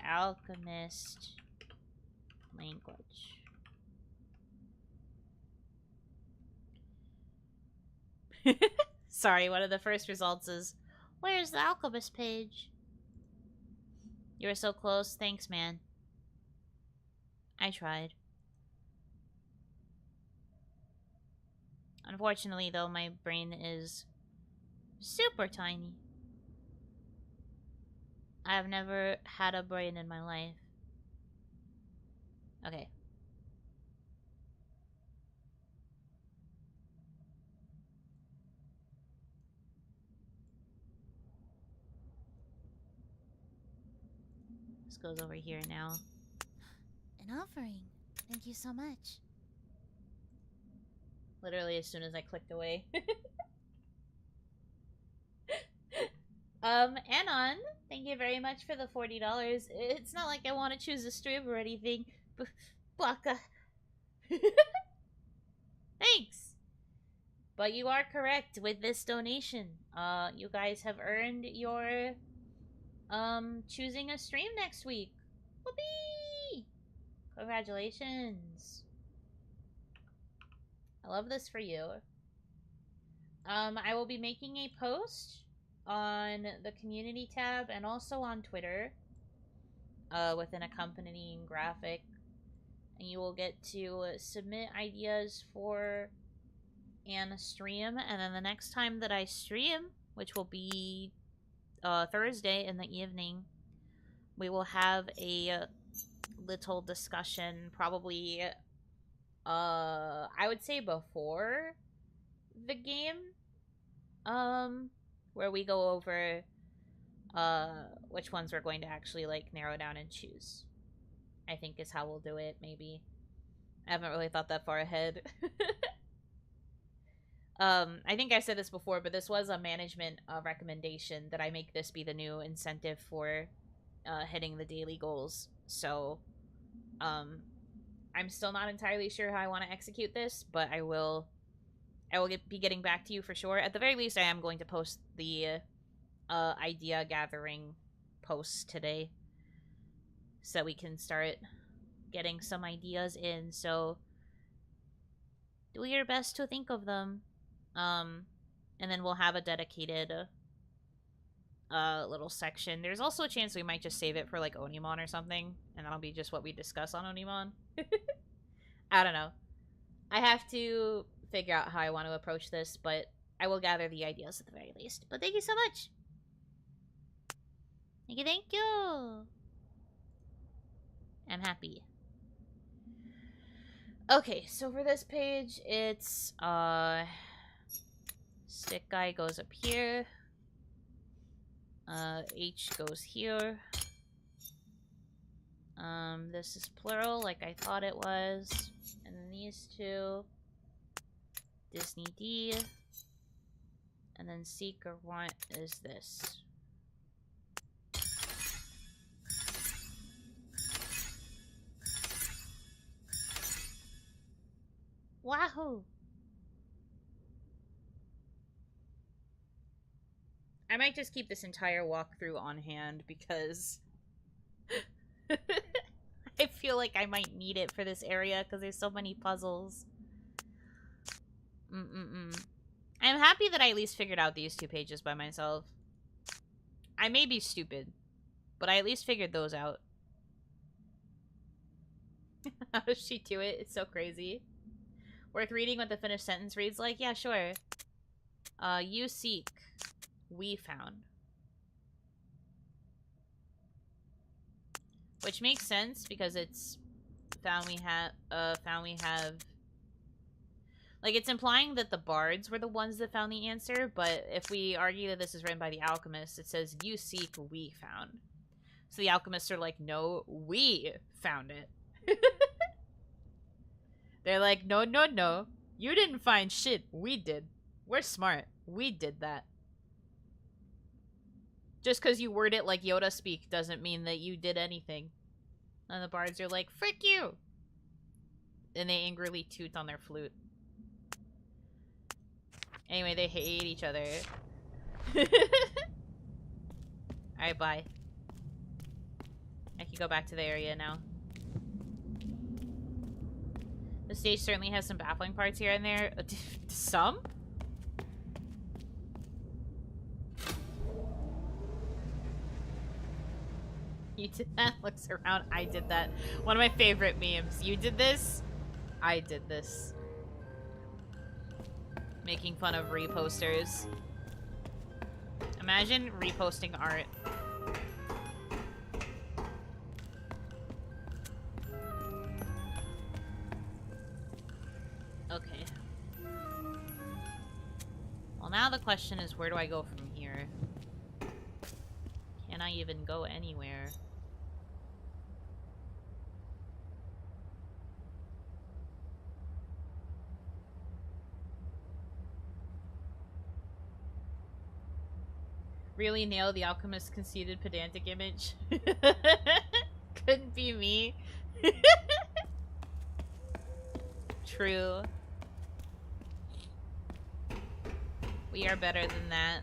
Alchemist. Language. Sorry, one of the first results is, where's the alchemist page? You were so close. Thanks, man. I tried. Unfortunately, though, my brain is super tiny. I've never had a brain in my life. Okay. This goes over here now. An offering. Thank you so much. Literally as soon as I clicked away. Anon, thank you very much for the $40. It's not like I want to choose a stream or anything. Blaka. Thanks! But you are correct with this donation. You guys have earned your, choosing a stream next week. Whoopee! Congratulations. I love this for you. I will be making a post on the community tab and also on Twitter with an accompanying graphic. And you will get to submit ideas for an stream. And then the next time that I stream, which will be Thursday in the evening, we will have a little discussion probably, I would say before the game, where we go over, which ones we're going to actually, like, narrow down and choose. I think is how we'll do it, maybe. I haven't really thought that far ahead. I think I said this before, but this was a management recommendation that I make this be the new incentive for hitting the daily goals. So, I'm still not entirely sure how I want to execute this, but I will be getting back to you for sure. At the very least, I am going to post the idea gathering posts today, so we can start getting some ideas in. So do your best to think of them. And then we'll have a dedicated little section. There's also a chance we might just save it for like Onimon or something, and that'll be just what we discuss on Onimon. I don't know. I have to figure out how I want to approach this, but I will gather the ideas at the very least. But thank you so much. Thank you, thank you. I'm happy. Okay, so for this page, it's stick guy goes up here. H goes here. This is plural, like I thought it was. And then these two. Disney D. And then seek or want is this. Wahoo! I might just keep this entire walkthrough on hand because I feel like I might need it for this area because there's so many puzzles. I'm happy that I at least figured out these 2 pages by myself. I may be stupid, but I at least figured those out. How does she do it? It's so crazy. Worth reading what the finished sentence reads like? Yeah, sure. You seek. We found. Which makes sense because it's found we have. Like, it's implying that the bards were the ones that found the answer, but if we argue that this is written by the alchemists, it says, you seek, we found. So the alchemists are like, no, we found it. They're like, no, no, no. You didn't find shit. We did. We're smart. We did that. Just because you word it like Yoda speak doesn't mean that you did anything. And the bards are like, frick you! And they angrily toot on their flute. Anyway, they hate each other. Alright, bye. I can go back to the area now. The stage certainly has some baffling parts here and there. Some? You did that? Looks around. I did that. One of my favorite memes. You did this? I did this. Making fun of reposters. Imagine reposting art. Okay. Well, now the question is, where do I go from here? Can I even go anywhere? Really nail the alchemist's conceited pedantic image. Couldn't be me. True. We are better than that.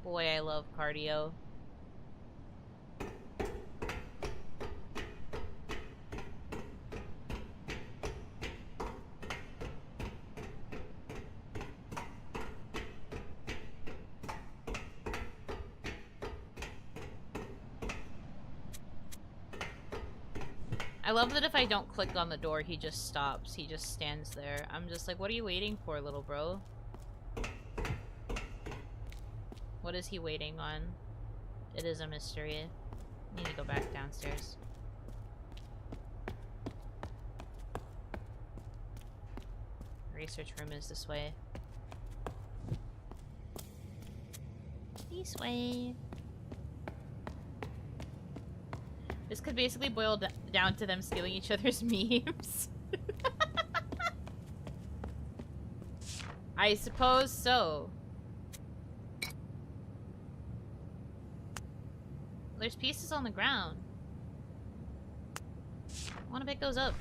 Boy, I love cardio. I love that if I don't click on the door, he just stops. He just stands there. I'm just like, what are you waiting for, little bro? What is he waiting on? It is a mystery. I need to go back downstairs. Research room is this way. This way. This could basically boil down to them stealing each other's memes. I suppose so. There's pieces on the ground. I want to pick those up.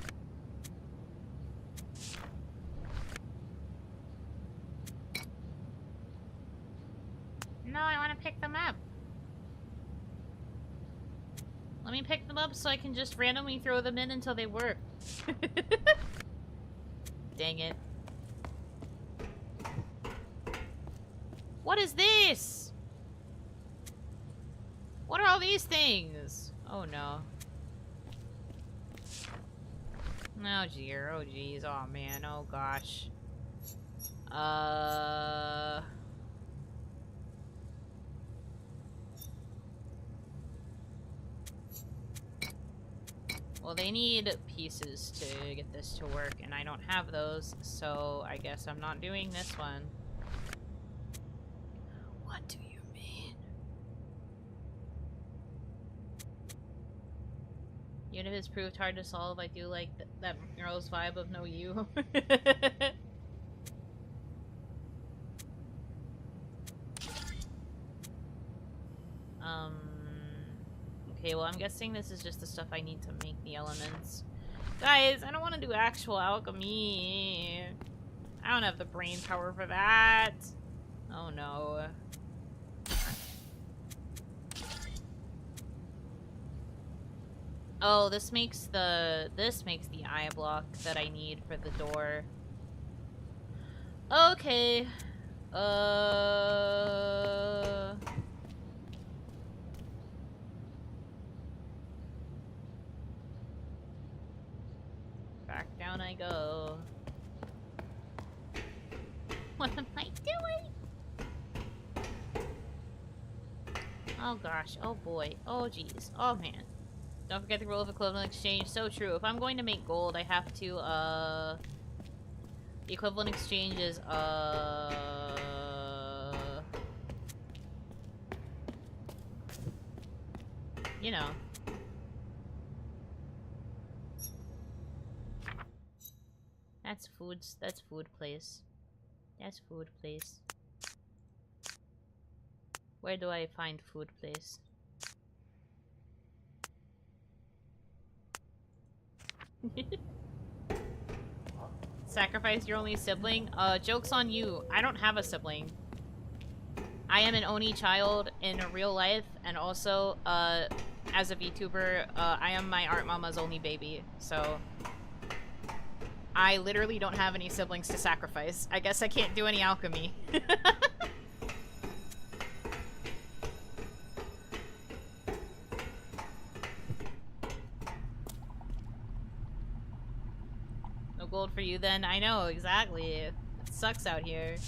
No, I want to pick them up. Let me pick them up so I can just randomly throw them in until they work. Dang it. What is this? What are all these things? Oh no. Oh dear, oh geez, oh man, oh gosh. Well, they need pieces to get this to work, and I don't have those, so I guess I'm not doing this one. What do you mean? Even if it's proved hard to solve, I do like that Mural's vibe of no you. Okay, well, I'm guessing this is just the stuff I need to make the elements. Guys, I don't want to do actual alchemy. I don't have the brain power for that. Oh no. Oh, this makes the eye block that I need for the door. Okay. Back down I go. What am I doing? Oh gosh, oh boy, oh jeez, oh man. Don't forget the rule of equivalent exchange. So true. If I'm going to make gold, I have to, the equivalent exchange is, you know. That's food place. That's food place. Where do I find food place? Sacrifice your only sibling? Joke's on you. I don't have a sibling. I am an only child in real life, and also, as a VTuber, I am my art mama's only baby, so... I literally don't have any siblings to sacrifice. I guess I can't do any alchemy. No gold for you then? I know, exactly. It sucks out here.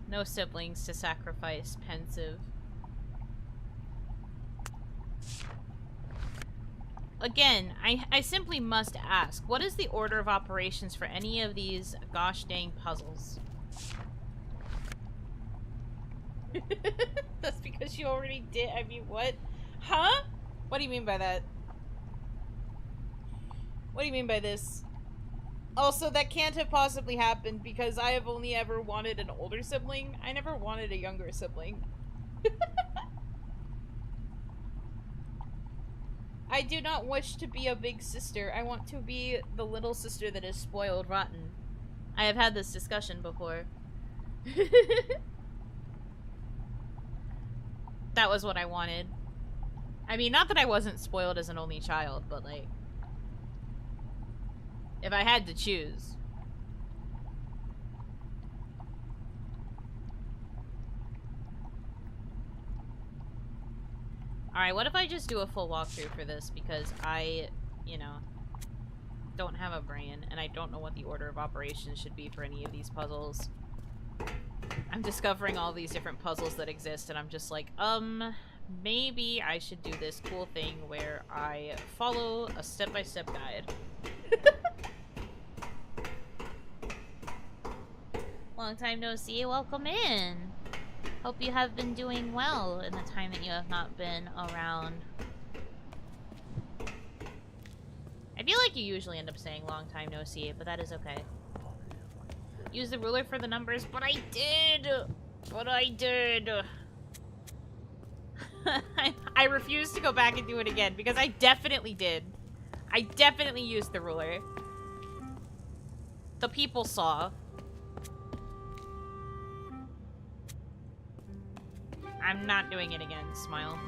No siblings to sacrifice. Pensive. Again, I simply must ask, what is the order of operations for any of these gosh dang puzzles? That's because you already did. I mean, what? Huh? What do you mean by that? What do you mean by this? Also, that can't have possibly happened because I have only ever wanted an older sibling. I never wanted a younger sibling. I do not wish to be a big sister. I want to be the little sister that is spoiled rotten. I have had this discussion before. That was what I wanted. I mean, not that I wasn't spoiled as an only child, but like... if I had to choose. Alright, what if I just do a full walkthrough for this? Because I, you know, don't have a brain, and I don't know what the order of operations should be for any of these puzzles. I'm discovering all these different puzzles that exist, and I'm just like, maybe I should do this cool thing where I follow a step-by-step guide. Long time no see, welcome in! Hope you have been doing well in the time that you have not been around. I feel like you usually end up saying long time no see, but that is okay. Use the ruler for the numbers, but I did! But I did! I refuse to go back and do it again, because I definitely did. I definitely used the ruler. The people saw. I'm not doing it again, smile.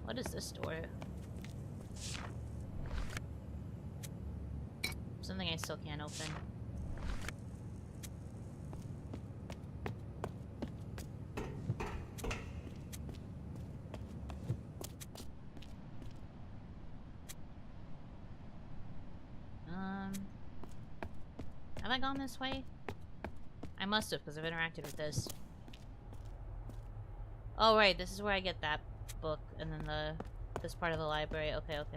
What is this door? Something I still can't open. Have I gone this way? I must have, because I've interacted with this. Oh, right, this is where I get that book, and then this part of the library. Okay. Okay.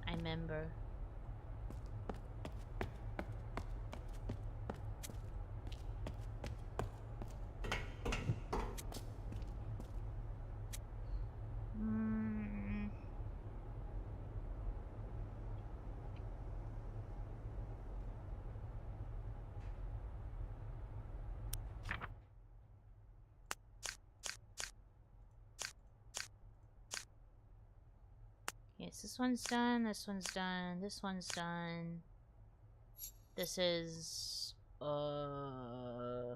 I remember. Yes, this one's done, this one's done, this one's done. This is, I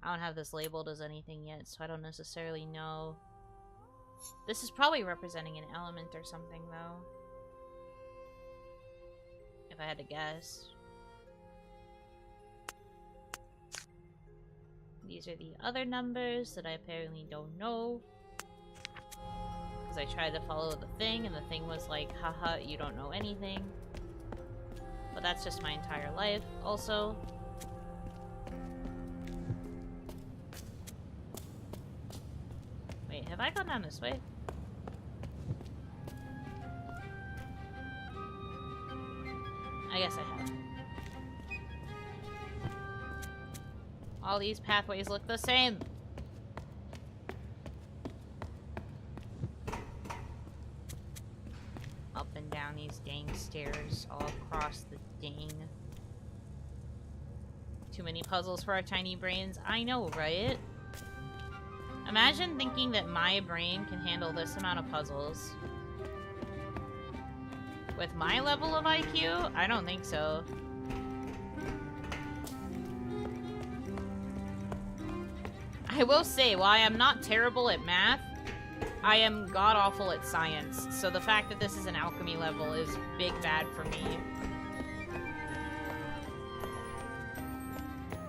don't have this labeled as anything yet, so I don't necessarily know. This is probably representing an element or something, though. If I had to guess. These are the other numbers that I apparently don't know. I tried to follow the thing, and the thing was like, haha, you don't know anything. But that's just my entire life, also. Wait, have I gone down this way? I guess I have. All these pathways look the same. Down these dang stairs all across the dang. Too many puzzles for our tiny brains. I know, right? Imagine thinking that my brain can handle this amount of puzzles. With my level of IQ? I don't think so. I will say, while I am not terrible at math, I am god-awful at science, so the fact that this is an alchemy level is big bad for me.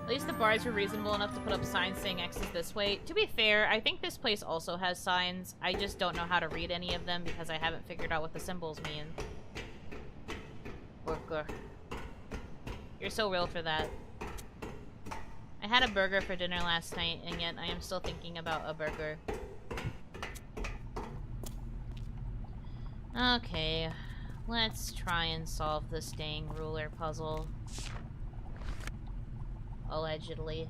At least the bards were reasonable enough to put up signs saying X is this way. To be fair, I think this place also has signs. I just don't know how to read any of them because I haven't figured out what the symbols mean. Burger. You're so real for that. I had a burger for dinner last night, and yet I am still thinking about a burger. Okay, let's try and solve this dang ruler puzzle. Allegedly.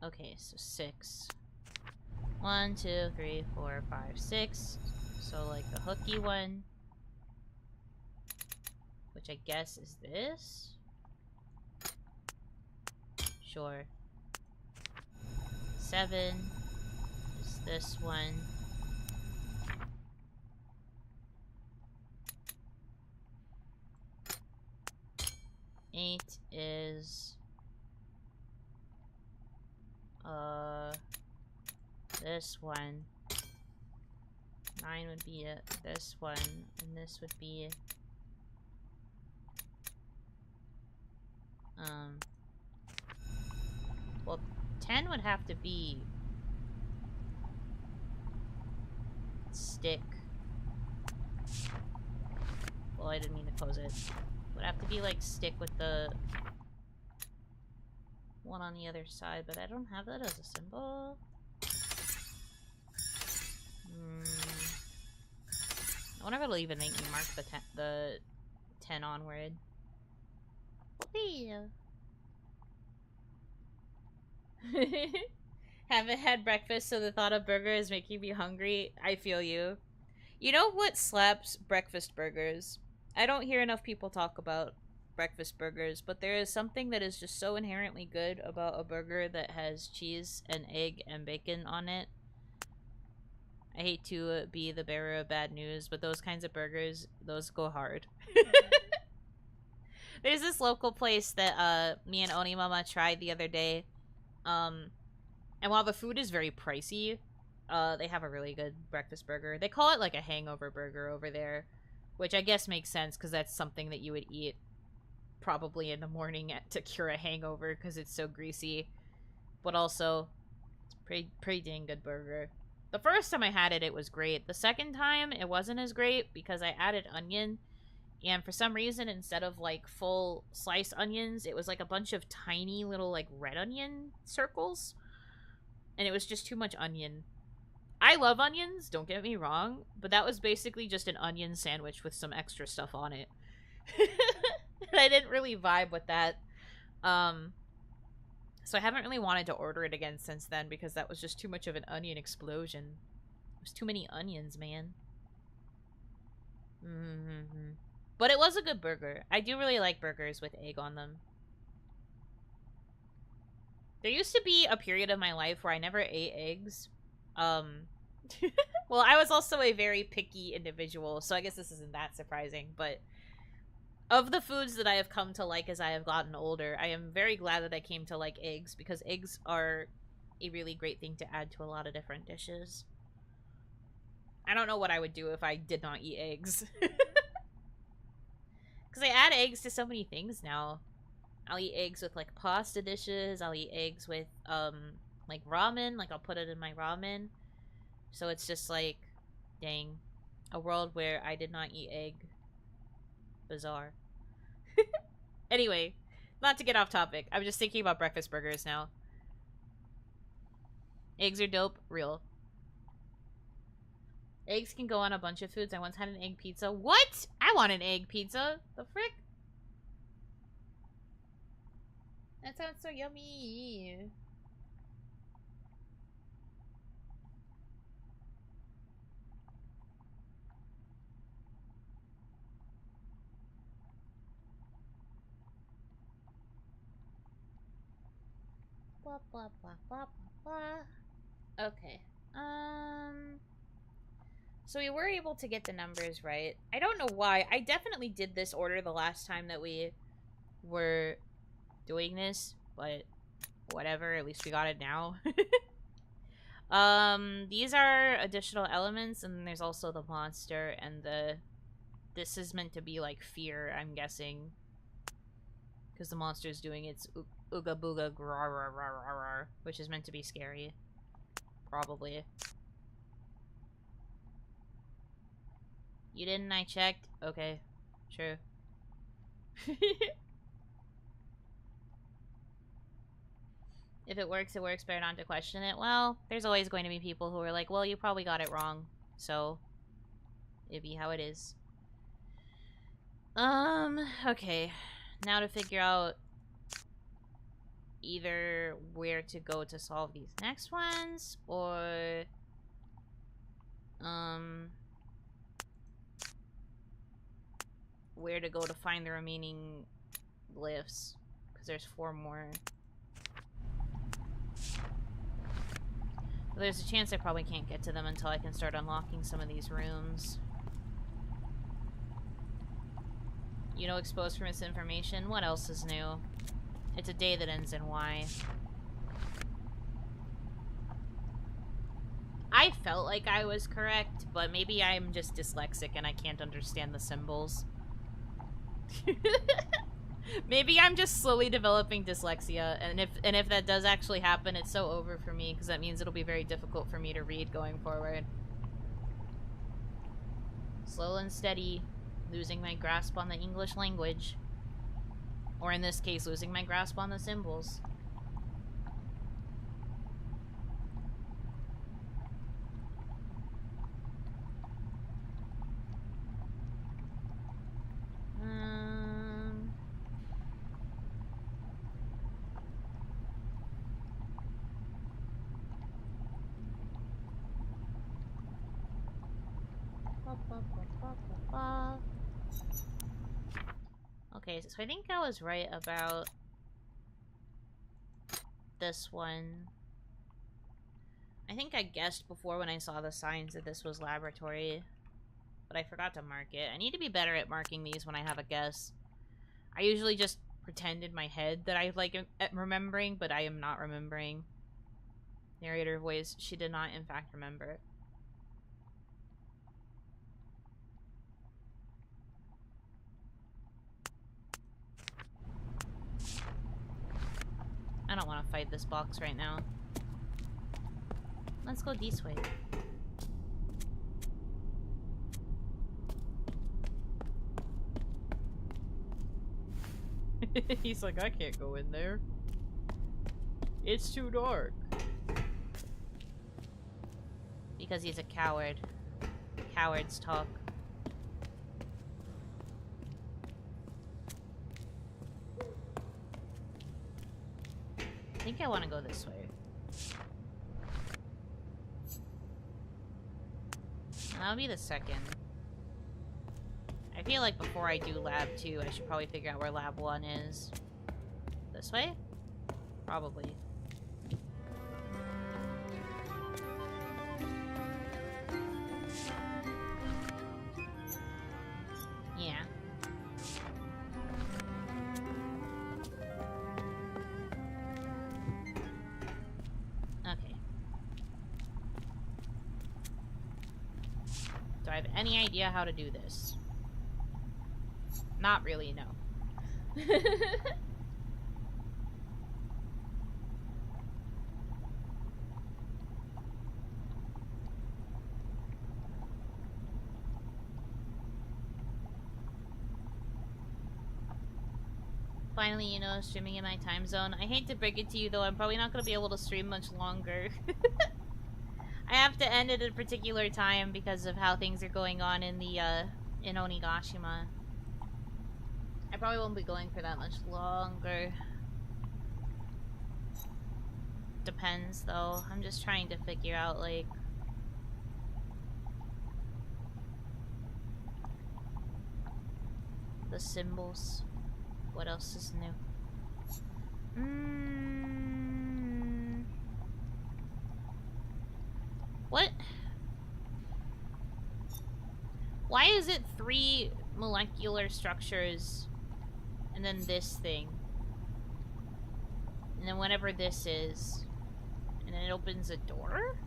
Okay, so 6. 1, 2, 3, 4, 5, 6. So like the hooky one. Which I guess is this? Sure. 7 is this one. 8 is this one. 9 would be this one, and this would be well, 10 would have to be stick. Well, I didn't mean to close it. Would have to be like stick with the one on the other side, but I don't have that as a symbol. I wonder if it'll even make me mark the 10 onward. Haven't had breakfast, so the thought of burger is making me hungry. I feel you. You know what slaps breakfast burgers? I don't hear enough people talk about breakfast burgers, but there is something that is just so inherently good about a burger that has cheese and egg and bacon on it. I hate to be the bearer of bad news, but those kinds of burgers, those go hard. There's this local place that me and Onimama tried the other day. And while the food is very pricey, they have a really good breakfast burger. They call it like a hangover burger over there, which I guess makes sense because that's something that you would eat probably in the morning to cure a hangover because it's so greasy. But also, it's pretty dang good burger. The first time I had it, it was great. The second time, it wasn't as great because I added onion. And for some reason, instead of like full sliced onions, it was like a bunch of tiny little like red onion circles. And it was just too much onion. I love onions, don't get me wrong, but that was basically just an onion sandwich with some extra stuff on it. And I didn't really vibe with that. So I haven't really wanted to order it again since then because that was just too much of an onion explosion. There's too many onions, man. But it was a good burger. I do really like burgers with egg on them. There used to be a period of my life where I never ate eggs. Well, I was also a very picky individual, so I guess this isn't that surprising, but of the foods that I have come to like as I have gotten older, I am very glad that I came to like eggs, because eggs are a really great thing to add to a lot of different dishes. I don't know what I would do if I did not eat eggs. Because I add eggs to so many things now. I'll eat eggs with, like, pasta dishes. I'll eat eggs with, like, ramen. Like, I'll put it in my ramen. So it's just, like, dang. A world where I did not eat egg. Bizarre. Anyway, not to get off topic. I'm just thinking about breakfast burgers now. Eggs are dope. Real. Eggs can go on a bunch of foods. I once had an egg pizza. What? I want an egg pizza. The frick? That sounds so yummy. Blah, blah, blah, blah, blah, blah. Okay. So we were able to get the numbers right. I don't know why. I definitely did this order the last time that we were doing this, but whatever. At least we got it now. These are additional elements, and then there's also the monster, and this is meant to be like fear, I'm guessing, because the monster is doing its ooga booga rar rar rar rar rar, which is meant to be scary, probably. You didn't? I checked. Okay, true. If it works, it works. Better not to question it. Well, there's always going to be people who are like, well, you probably got it wrong. So, it'd be how it is. Okay. Now to figure out either where to go to solve these next ones, or, where to go to find the remaining glyphs. Because there's 4 more. There's a chance I probably can't get to them until I can start unlocking some of these rooms. You know, exposed for misinformation. What else is new? It's a day that ends in Y. I felt like I was correct, but maybe I'm just dyslexic and I can't understand the symbols. Maybe I'm just slowly developing dyslexia, and if that does actually happen, it's so over for me, because that means it'll be very difficult for me to read going forward. Slow and steady, losing my grasp on the English language. Or in this case, losing my grasp on the symbols. Okay, so I think I was right about this one. I think I guessed before when I saw the signs that this was laboratory, but I forgot to mark it. I need to be better at marking these when I have a guess. I usually just pretend in my head that I like remembering, but I am not remembering. Narrator voice, she did not in fact remember. I don't want to fight this box right now. Let's go this way. He's like, I can't go in there. It's too dark. Because he's a coward. Cowards talk. I think I want to go this way. That'll be the second. I feel like before I do lab 2, I should probably figure out where lab 1 is. This way? Probably. Yeah. Okay. Do I have any idea how to do this? Not really, no. Finally, you know, streaming in my time zone. I hate to break it to you, though, I'm probably not going to be able to stream much longer. I have to end at a particular time because of how things are going on in the, in Onigashima. I probably won't be going for that much longer. Depends, though. I'm just trying to figure out, like... the symbols. What else is new? What? Why is it 3 molecular structures and then this thing? And then whatever this is. And then it opens a door?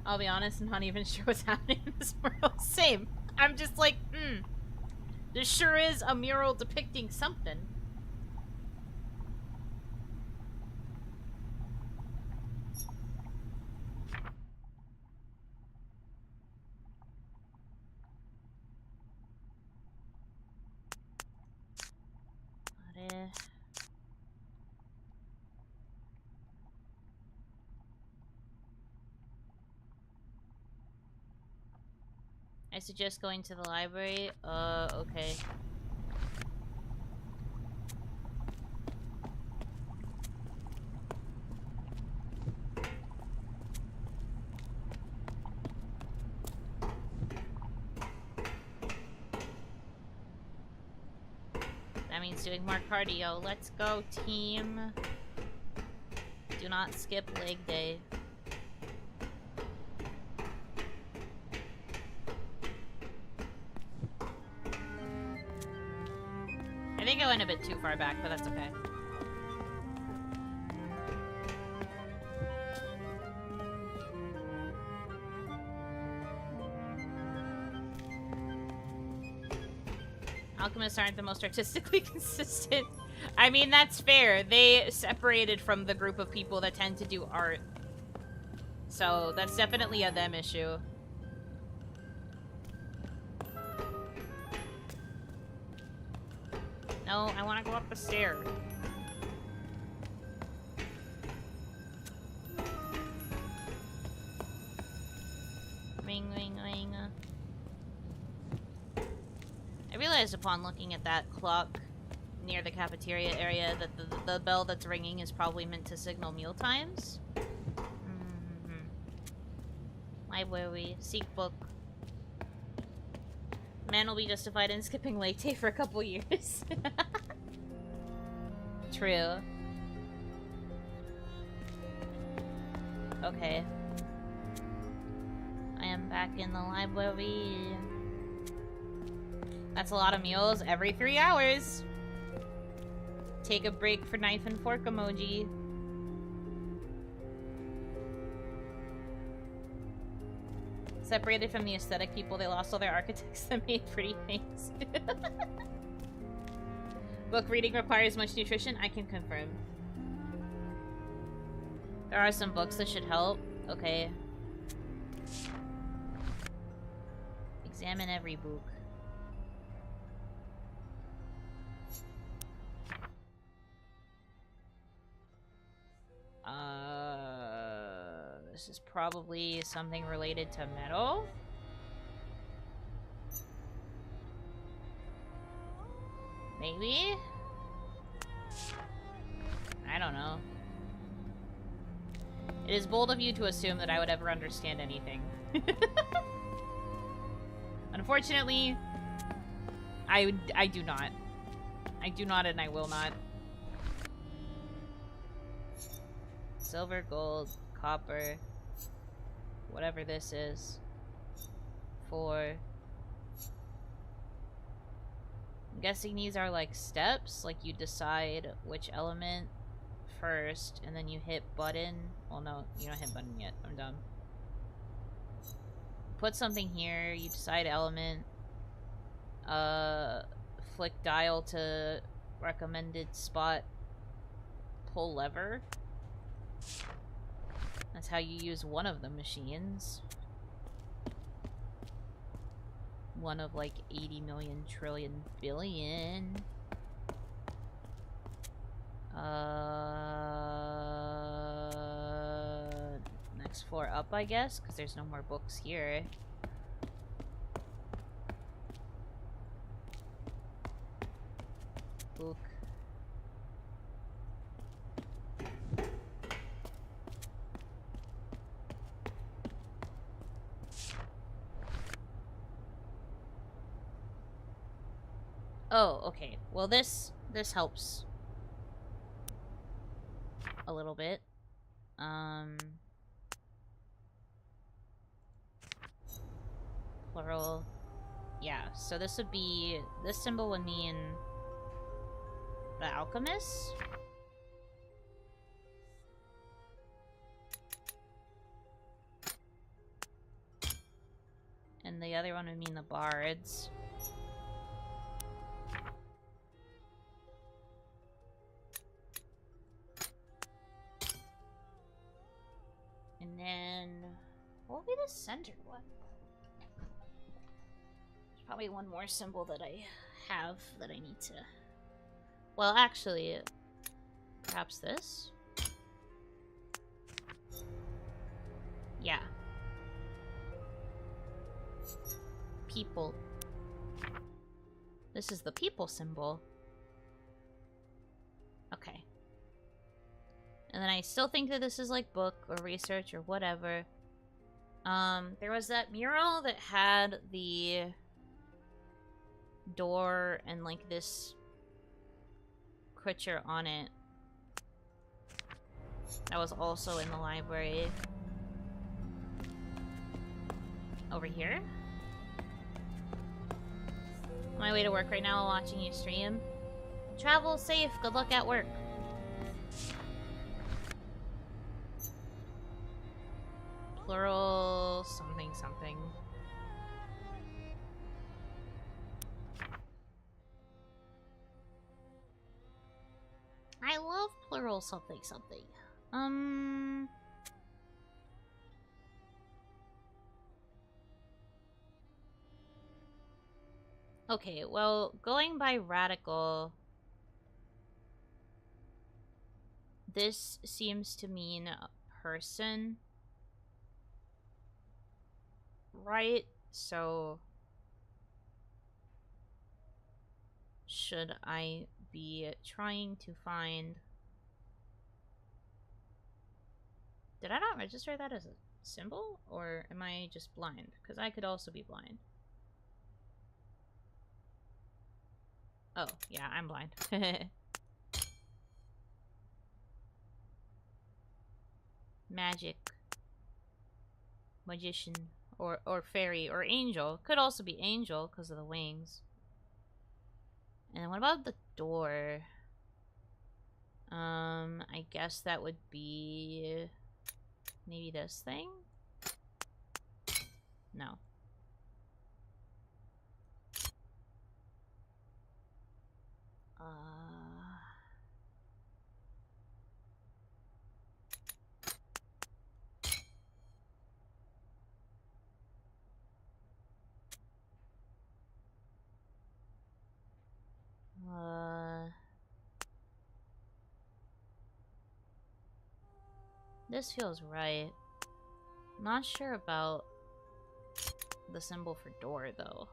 I'll be honest, I'm not even sure what's happening in this world. Same. I'm just like, This sure is a mural depicting something. I suggest going to the library. Okay. That means doing more cardio. Let's go, team. Do not skip leg day. think I went a bit too far back, but that's okay. Alchemists aren't the most artistically consistent. I mean, that's fair. They separated from the group of people that tend to do art. So, that's definitely a them issue. No, I want to go up the stair. Ring, ring, ring. I realized upon looking at that clock near the cafeteria area that the bell that's ringing is probably meant to signal meal times. Library, seek book. Man will be justified in skipping latte for a couple years. True. Okay. I am back in the library. That's a lot of meals every 3 hours. Take a break for knife and fork emoji. Separated from the aesthetic people, they lost all their architects that made pretty things. Book reading requires much nutrition, I can confirm. There are some books that should help. Okay. Examine every book. This is probably something related to metal. Maybe? I don't know. It is bold of you to assume that I would ever understand anything. Unfortunately, I do not. I do not and I will not. Silver, gold, copper, whatever this is. 4. I'm guessing these are like steps, like you decide which element first, and then you hit button. Well, no, you don't hit button yet. I'm dumb. Put something here, you decide element. Flick dial to recommended spot. Pull lever. That's how you use one of the machines. One of like 80 million trillion billion. Next floor up, I guess, because there's no more books here. Book. Oh, okay. Well, this helps a little bit. Plural. Yeah, so this would be... This symbol would mean the alchemist. And the other one would mean the bards. And then, what will be the center one? There's probably one more symbol that I have that I need to... Well, actually, perhaps this? Yeah. People. This is the people symbol. Okay. And then I still think that this is like book or research or whatever. There was that mural that had the door and like this creature on it. That was also in the library. Over here. On my way to work right now while watching you stream. Travel safe. Good luck at work. Plural something something. I love plural something something. Okay, well, going by radical, this seems to mean a person, right? So, should I be trying to find... Did I not register that as a symbol? Or am I just blind? Because I could also be blind. Oh, yeah, I'm blind. Magic. Magician. Or fairy. Or angel. Could also be angel because of the wings. And then what about the door? I guess that would be... maybe this thing? No. This feels right. Not sure about the symbol for door, though.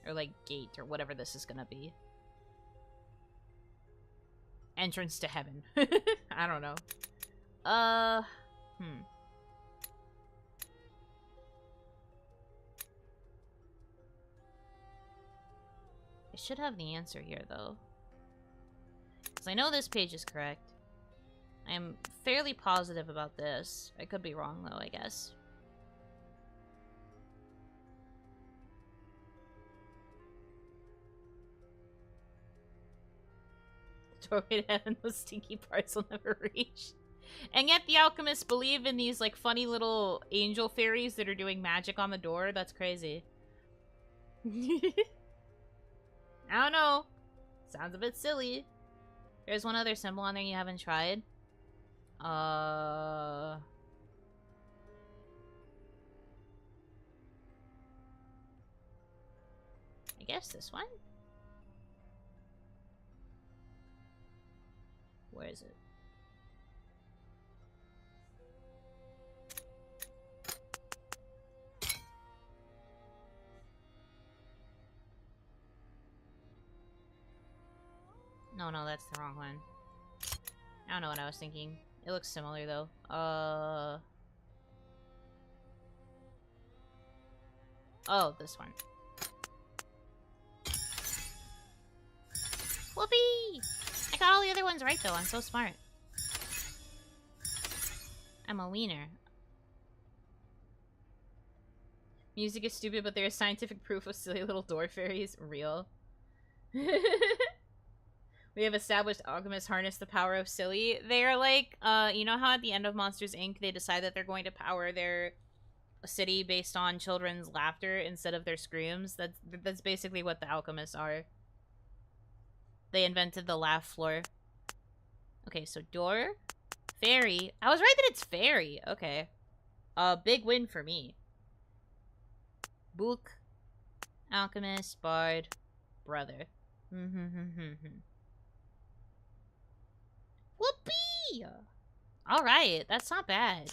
Or, like, gate, or whatever this is gonna be. Entrance to heaven. I don't know. I should have the answer here, though. Because I know this page is correct. I am fairly positive about this. I could be wrong, though, I guess. Doorway to heaven, those stinky parts will never reach. And yet the alchemists believe in these, like, funny little angel fairies that are doing magic on the door. That's crazy. I don't know. Sounds a bit silly. There's one other symbol on there you haven't tried. I guess this one? Where is it? No, that's the wrong one. I don't know what I was thinking. It looks similar, though. Oh, this one. Whoopee! I got all the other ones right, though. I'm so smart. I'm a wiener. Music is stupid, but there is scientific proof of silly little door fairies. Real. We have established alchemists harness the power of silly. They're like, you know how at the end of Monsters, Inc. they decide that they're going to power their city based on children's laughter instead of their screams? That's basically what the alchemists are. They invented the laugh floor. Okay, so door. Fairy. I was right that it's fairy. Okay. Big win for me. Book. Alchemist. Bard. Brother. Whoopee! Alright, that's not bad.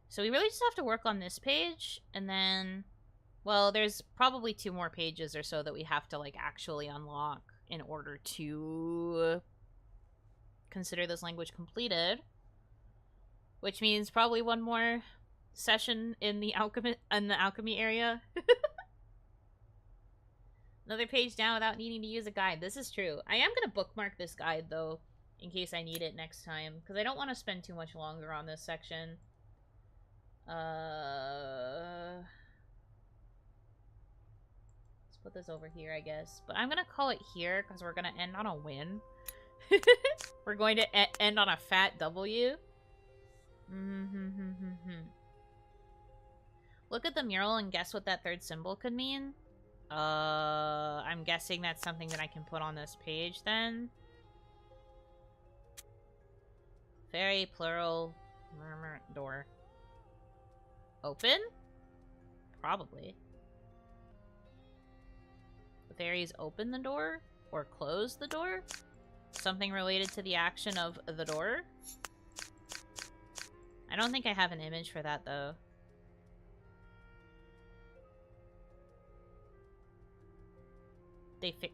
So we really just have to work on this page, and then... Well, there's probably 2 more pages or so that we have to, like, actually unlock in order to consider this language completed. Which means probably 1 more session in the alchemy area. Another page down without needing to use a guide. This is true. I am going to bookmark this guide, though, in case I need it next time, because I don't want to spend too much longer on this section. Let's put this over here, I guess. But I'm gonna call it here because we're gonna end on a win. We're going to end on a fat W. Look at the mural and guess what that third symbol could mean. I'm guessing that's something that I can put on this page then. Fairy, plural, murmur, door. Open? Probably. The fairies open the door? Or close the door? Something related to the action of the door? I don't think I have an image for that, though.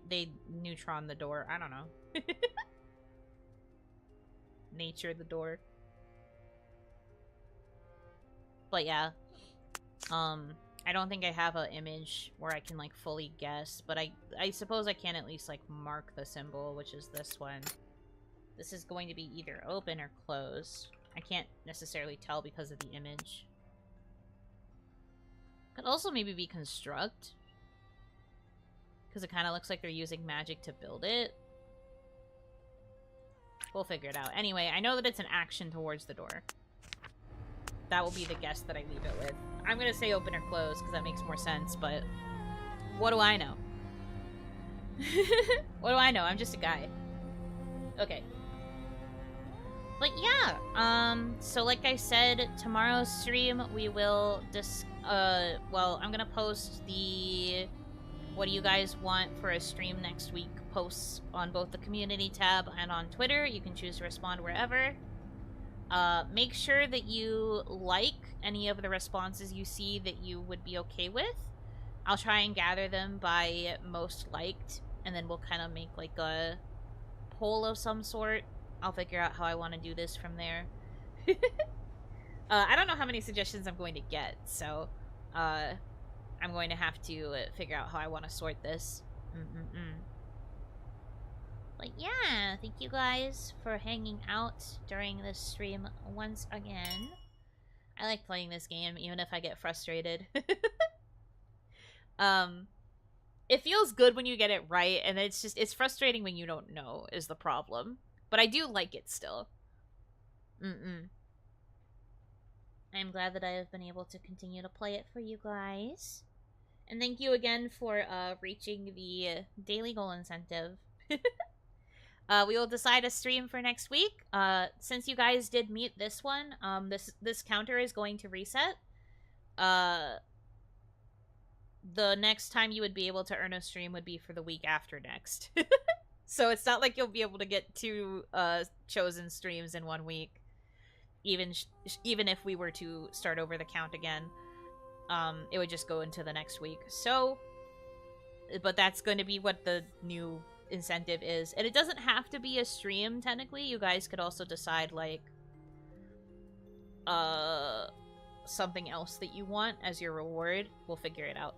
They neutron the door. I don't know. Nature the door. But yeah. I don't think I have an image where I can, like, fully guess. But I suppose I can at least, like, mark the symbol, which is this one. This is going to be either open or closed. I can't necessarily tell because of the image. Could also maybe be construct. Because it kind of looks like they're using magic to build it. We'll figure it out. Anyway, I know that it's an action towards the door. That will be the guess that I leave it with. I'm going to say open or close because that makes more sense, but what do I know? What do I know? I'm just a guy. Okay. But yeah, so like I said, tomorrow's stream we will well, I'm going to post the what do you guys want for a stream next week posts on both the community tab and on Twitter. You can choose to respond wherever. Make sure that you like any of the responses you see that you would be okay with. I'll try and gather them by most liked, and then we'll kind of make like a poll of some sort. I'll figure out how I want to do this from there. I don't know how many suggestions I'm going to get, so I'm going to have to figure out how I want to sort this. But yeah, thank you guys for hanging out during this stream once again. I like playing this game, even if I get frustrated. It feels good when you get it right, and it's frustrating when you don't know, is the problem. But I do like it still. I'm glad that I have been able to continue to play it for you guys. And thank you again for reaching the daily goal incentive. We will decide a stream for next week. Since you guys did meet this one, this counter is going to reset. The next time you would be able to earn a stream would be for the week after next. So it's not like you'll be able to get 2 chosen streams in 1 week. Even if we were to start over the count again, it would just go into the next week. So, but that's going to be what the new incentive is. And it doesn't have to be a stream, technically. You guys could also decide, like, something else that you want as your reward. We'll figure it out.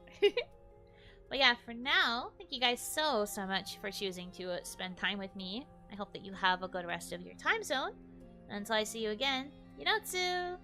But yeah, for now, thank you guys so much for choosing to spend time with me. I hope that you have a good rest of your time zone. Until I see you again, Yunotsu!